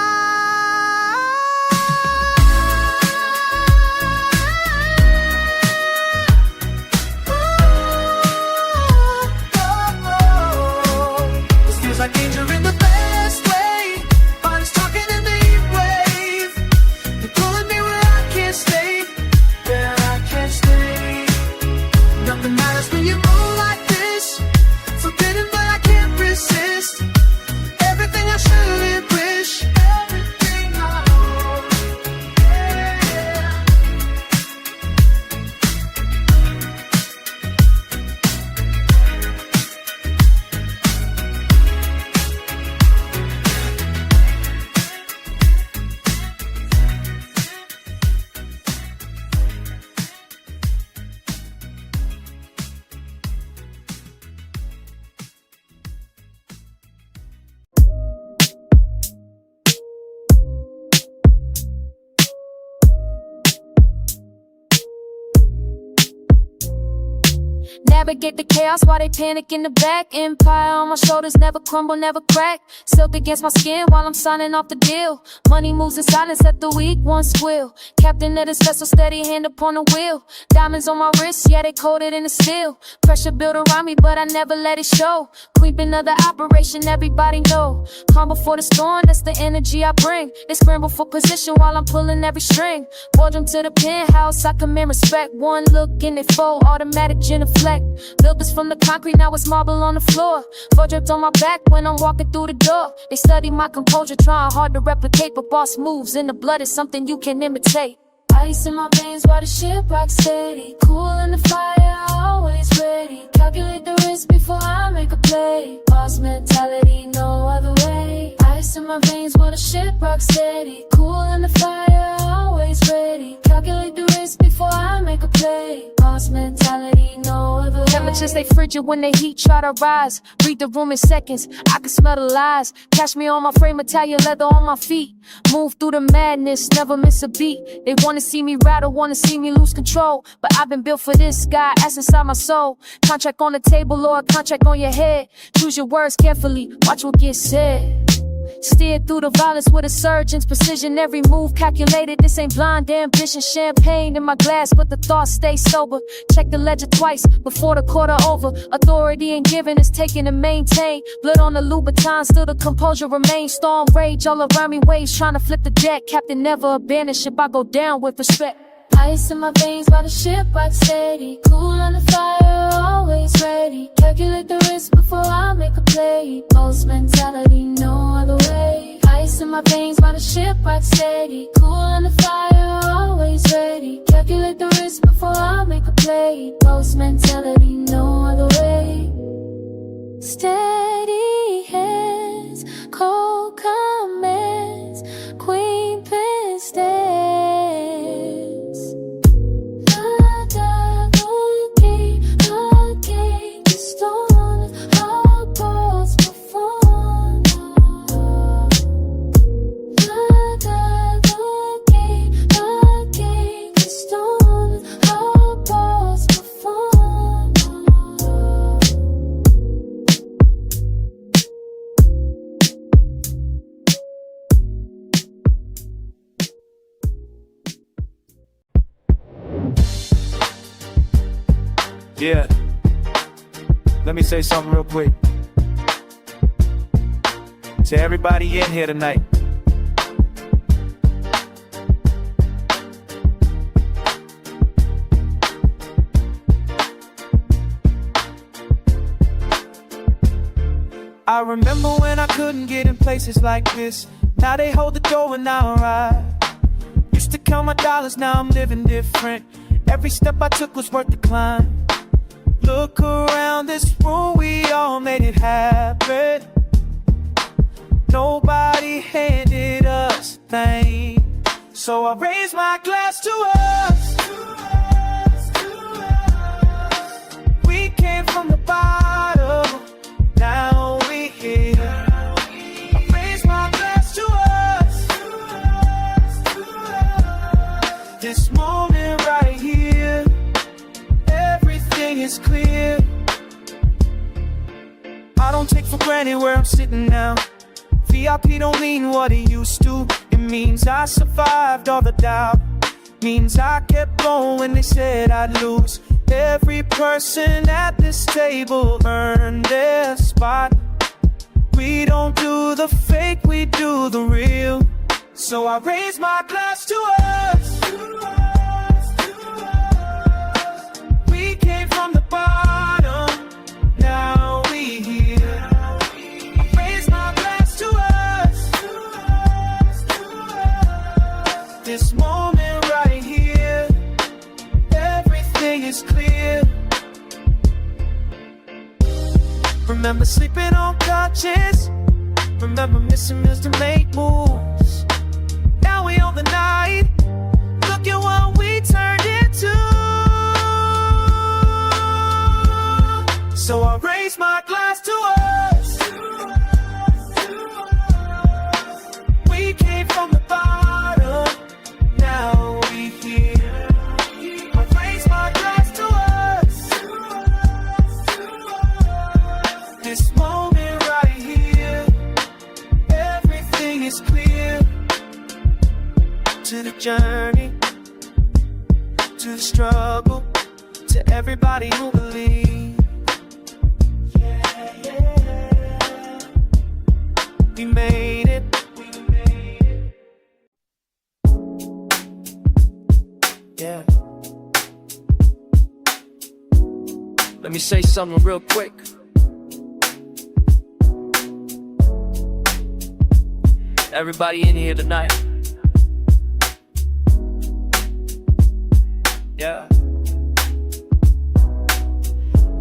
This feels like danger in the best way. Bodies talking in the heat wave. You're pulling me where I can't stay. Where I can't stay. Nothing matters when you move like this. Forbidden but I can't resist. Everything I shouldn't wish. Everything I own. Yeah. Navigate the chaos while they panic in the back. Empire on my shoulders, never crumble, never crack. Silk against my skin while I'm signing off the deal. Money moves in silence, let the weak one squeal. Captain of this vessel, steady hand upon the wheel. Diamonds on my wrist, yeah, they coated in the steel. Pressure built around me, but I never let it show. Creeping of the operation, everybody know. Calm before the storm, that's the energy I bring. They scramble for position while I'm pulling every string. Boardroom to the penthouse, I command respect. One look and they fold, automatic genuflect. Built this from the concrete, now it's marble on the floor. Four dripped on my back when I'm walking through the door. They study my composure, trying hard to replicate, but boss moves in the blood is something you can imitate. Ice in my veins while the ship rocks steady. Cool in the fire, always ready. Calculate the risk before I make a play. Boss mentality, no other way. Ice in my veins while the ship rocks steady. Cool in the fire, always ready. Calculate the risk before I make a play. Boss mentality, no other way. Temperatures stay frigid when the heat try to rise. Read the room in seconds, I can smell the lies. Catch me on my frame, Italian leather on my feet. Move through the madness, never miss a beat. They wanna see me rattle, wanna see me lose control. But I've been built for this, God, that's inside my soul. Contract on the table or a contract on your head. Choose your words carefully, watch what gets said. Steer through the violence with a surgeon's precision. Every move calculated, this ain't blind ambition. Champagne in my glass, but the thoughts stay sober. Check the ledger twice before the quarter over. Authority ain't given, it's taken and maintained. Blood on the Louboutin, still the composure remains. Storm rage all around me, waves trying to flip the deck. Captain never abandoned ship, I go down with respect. Ice in my veins while the ship rocks steady. Cool on the fire, always ready. Calculate the risk before I make a play. Boss mentality, no other way. Ice in my veins while the ship rocks steady. Cool on the fire, always ready. Calculate the risk before I make a play. Boss mentality, no other way. Steady hands, cold commands, queen pin stands. Yeah, let me say something real quick to everybody in here tonight. I remember when I couldn't get in places like this. Now they hold the door and now I ride. Used to count my dollars, now I'm living different. Every step I took was worth the climb. Look around this room, we all made it happen. Nobody handed us things, so I raise my glass to us. We came from the bottom, now we here. I raise my glass to us. This moment right here, everything everything is clear. I don't take for granted where I'm sitting now. VIP don't mean what it used to. It means I survived all the doubt. Means I kept going when they said I'd lose. Every person at this table earned their spot. We don't do the fake, we do the real. So I raise my glass to us. We came from the bottom, now we here. I raise my glass to us. This moment right here, everything is clear. Remember sleeping on couches. Remember missing meals to make moves. Now we own the night. Look at what we turned into. So I raise my glass to us. We came from the bottom, now we here. I raise my glass to us. This moment right here, everything is clear. To the journey, to the struggle, to everybody who believes. We made it. Yeah. Let me say something real quick. Everybody in here tonight. Yeah.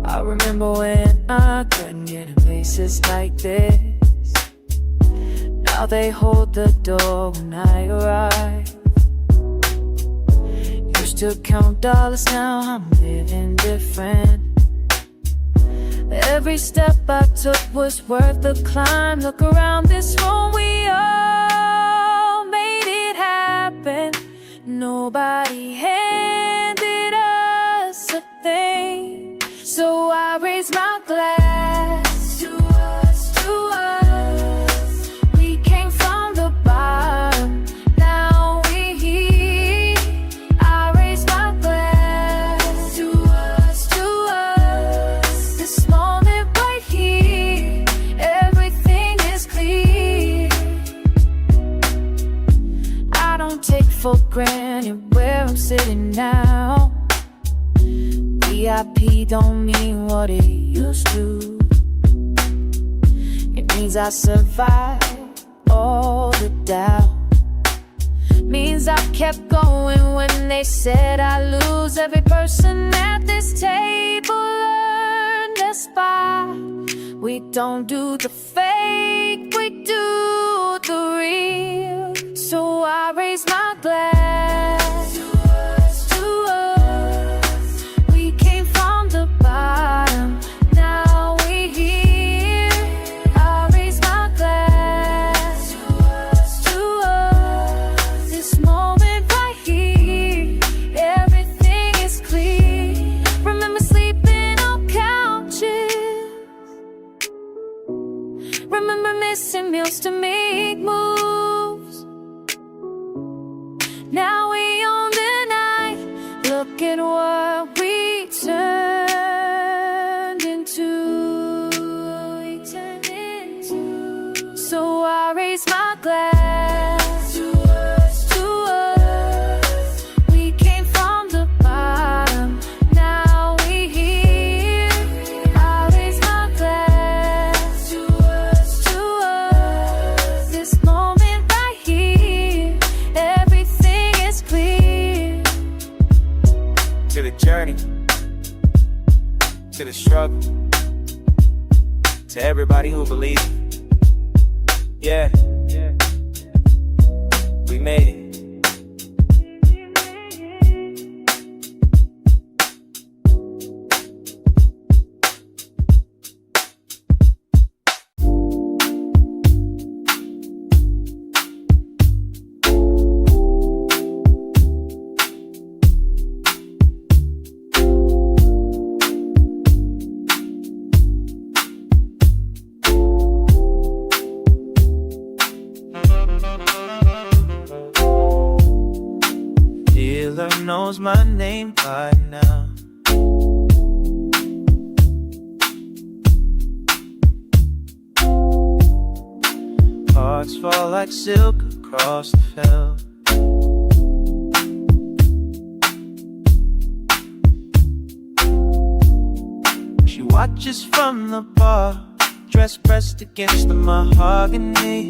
I remember when I couldn't get in places like this. Now they hold the door when I arrive. Used to count dollars, now I'm living different. Every step I took was worth the climb. Look around this room, we all made it happen. Nobody handed us a thing. So I raise my glass to us, to us. We came from the bottom, now we here. I raise my glass to us, to us. This moment right here, everything is clear. I don't take for granted where I'm sitting now. VIP don't mean what it used to. It means I survived all the doubt. Means I kept going when they said I'd lose. Every person at this table earned a spot. We don't do the fake, we do the real. So I raise my glass to us, to us. We came from the bottom, now we here. I raise my glass to us, to us. This moment right here, everything is clear. Remember sleeping on couches. Remember missing meals to make moves. Now we own the night. Look at what we turned into. So I raise my glass to us, to us. We came from the bottom, now we here. I raise my glass to us, to us. This moment right here, everything is clear. To the journey, to the struggle, to everybody who believes. Yeah, we made it. dealer knows my name by now. Hearts fall like silk across the felt. She watches from the bar, dress pressed against the mahogany.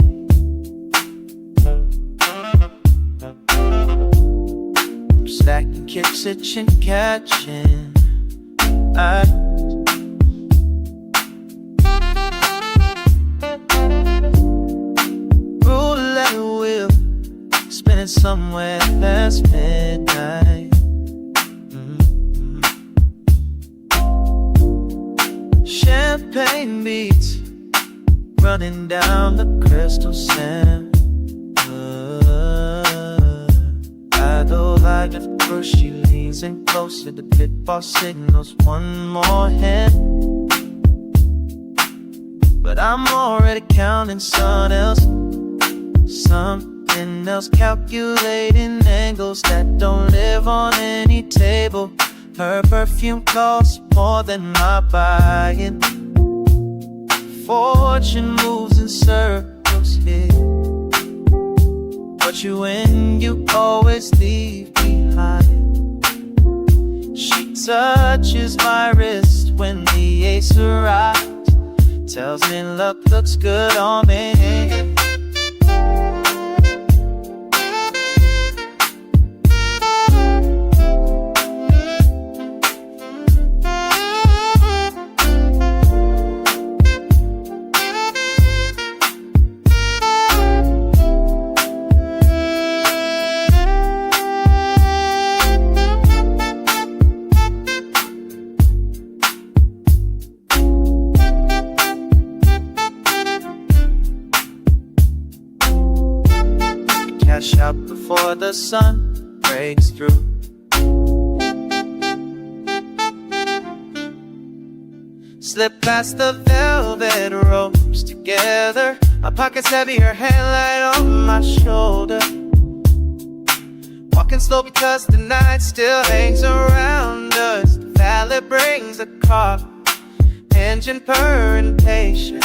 Stacking kicks, itching, catching eyes. Roulette wheel, spinning somewhere past midnight. Champagne beats running down the crystal sand. I don't like at first, she leans in closer. The pit boss signals one more hand, but I'm already counting something else, calculating angles that don't live on any table. Her perfume costs more than my buying. Fortune moves in circles here. What you win, you always leave behind. She touches my wrist when the ace arrives, tells me luck looks good on me. Cash out before the sun breaks through. Slip past the velvet ropes together. My pockets heavy, her hand light on my shoulder. Walking slow because the night still hangs around us. The valet brings the car, engine purring patient.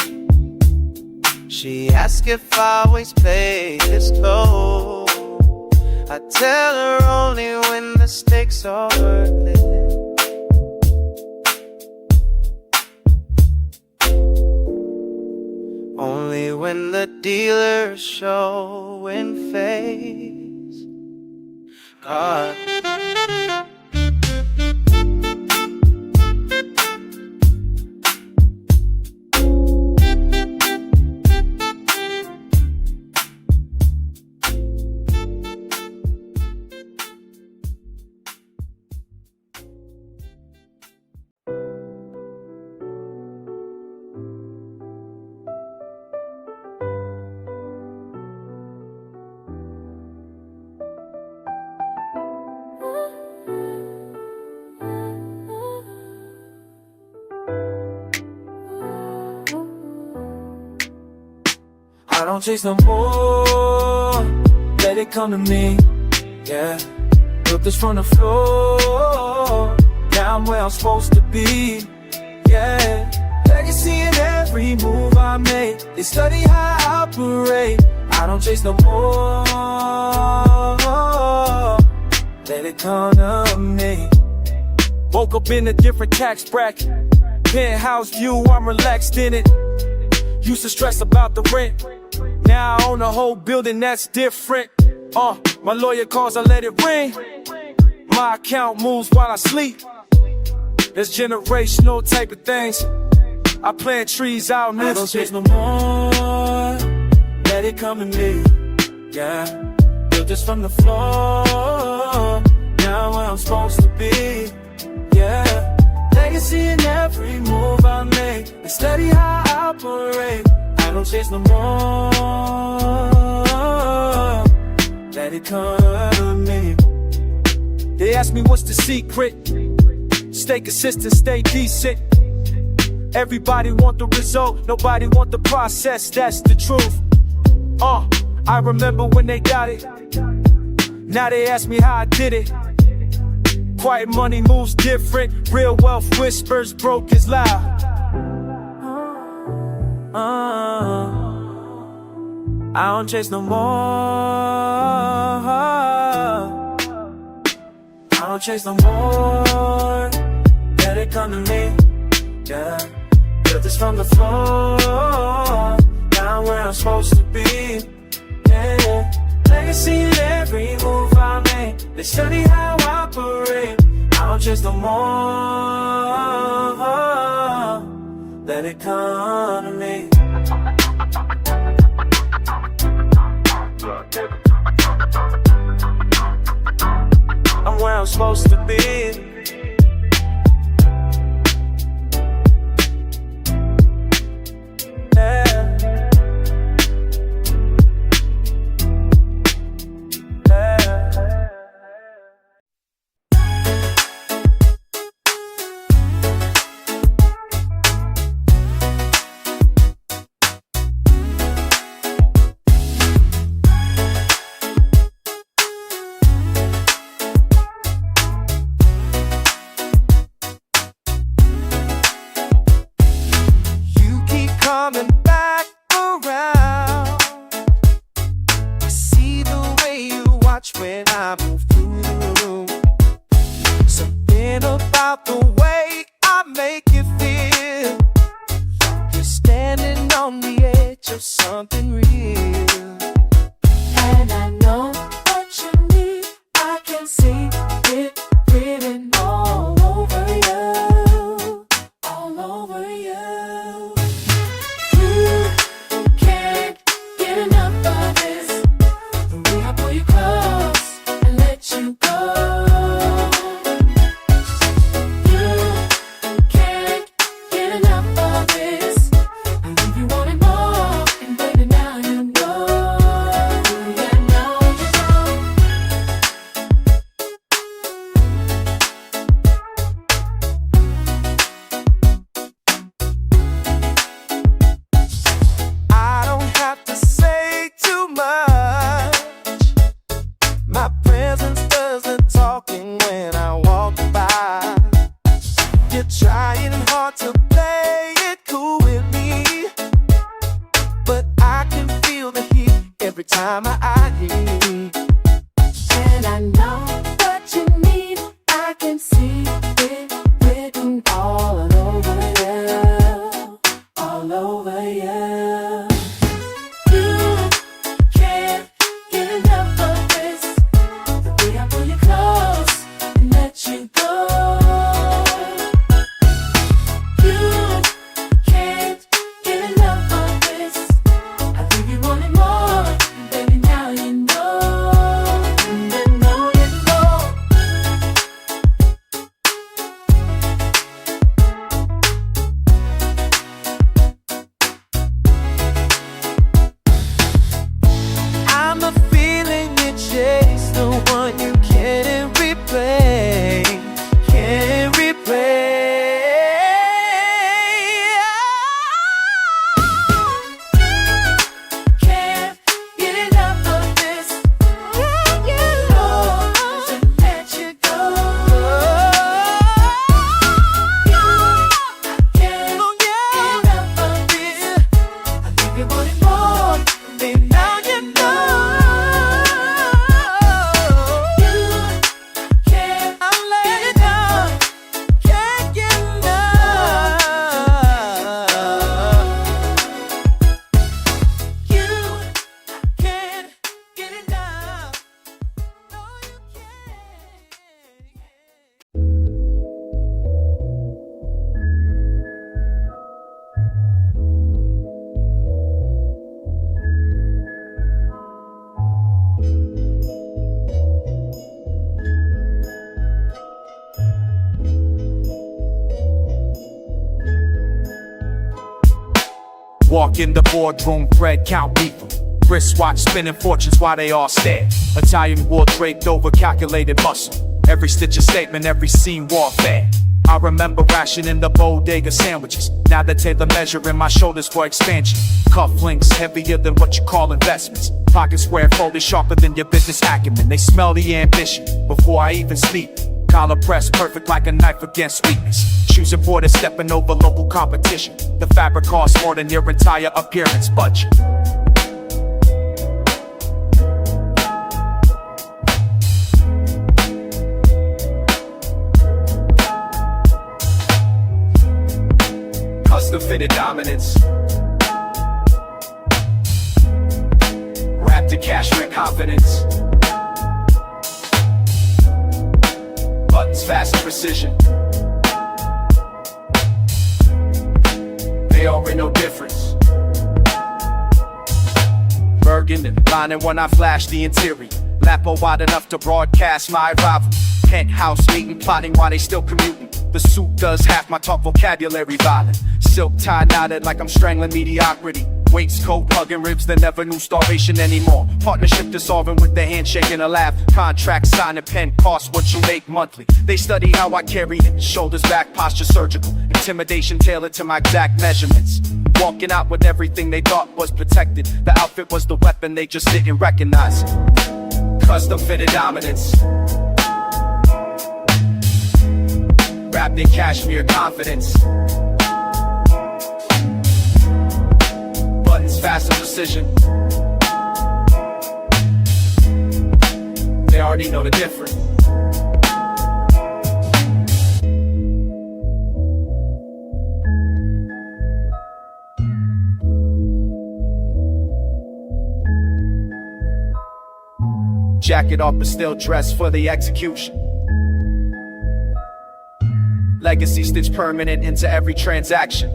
She asks if I always play this close. I tell her only when the stakes are worth it. Only when the dealer's showing face. God. I don't chase no more, let it come to me, yeah. Built this from the floor, now I'm where I'm supposed to be, yeah. Legacy in every move I make, they study how I operate. I don't chase no more, let it come to me. Woke up in a different tax bracket, penthouse view, I'm relaxed in it. Used to stress about the rent, now I own a whole building that's different. My lawyer calls, I let it ring. My account moves while I sleep. There's generational type of things. I plant trees out in I this don't shit. chase no more, let it come to me, yeah. Built this from the floor, now where I'm supposed to be, yeah. Legacy in every move I make, they study how I operate. I don't chase no more, let it come to me. They ask me what's the secret. Stay consistent, stay decent. Everybody want the result, nobody want the process, that's the truth. I remember when they got it. Now they ask me how I did it. Quiet money moves different. Real wealth whispers, broke is loud. I don't chase no more. I don't chase no more. Let it come to me. Yeah. Built this from the floor. Now I'm where I'm supposed to be. Yeah. Legacy in every move I make. They study how I operate. I don't chase no more. Let it come to me. I'm where I'm supposed to be. Coming back around. I see the way you watch when I move through the room. Something about the way I make you feel. You're standing on the edge of something real. And I know what you need. I can see it written all over you. All over you. Trying hard to play it cool with me, but I can feel the heat every time I eye you. And I know what you need. I can see it written all over you, all over you. You can't get enough of this. The way I pull you close and let you go. Walk in the boardroom, bread count people. Wristwatch spinning fortunes while they all stare. Italian war draped over calculated muscle. Every stitch a statement, every scene warfare. I remember rationing the bodega sandwiches. Now they tailor measuring my shoulders for expansion. Cufflinks heavier than what you call investments. Pocket square folded sharper than your business acumen. They smell the ambition before I even speak. Collar press perfect like a knife against weakness. Shoes imported stepping over local competition. The fabric costs more than your entire appearance budget. Custom fitted dominance, wrapped in cashmere confidence. Buttons fast and precision. They already know difference. Bergen lining when I flash the interior. Lapo wide enough to broadcast my arrival. Penthouse meeting, plotting while they still commuting. The suit does half my talk vocabulary violent. Silk tie knotted like I'm strangling mediocrity. Waistcoat hugging ribs that never knew starvation anymore. Partnership dissolving with the handshake and a laugh. Contract signing, pen costs what you make monthly. They study how I carry it. Shoulders back, posture surgical. Intimidation tailored to my exact measurements. Walking out with everything they thought was protected. The outfit was the weapon they just didn't recognize. Custom fitted dominance, wrapped in cashmere confidence. Buttons fast and precision. They already know the difference. Jacket off but still dressed for the execution. Legacy stitched permanent into every transaction.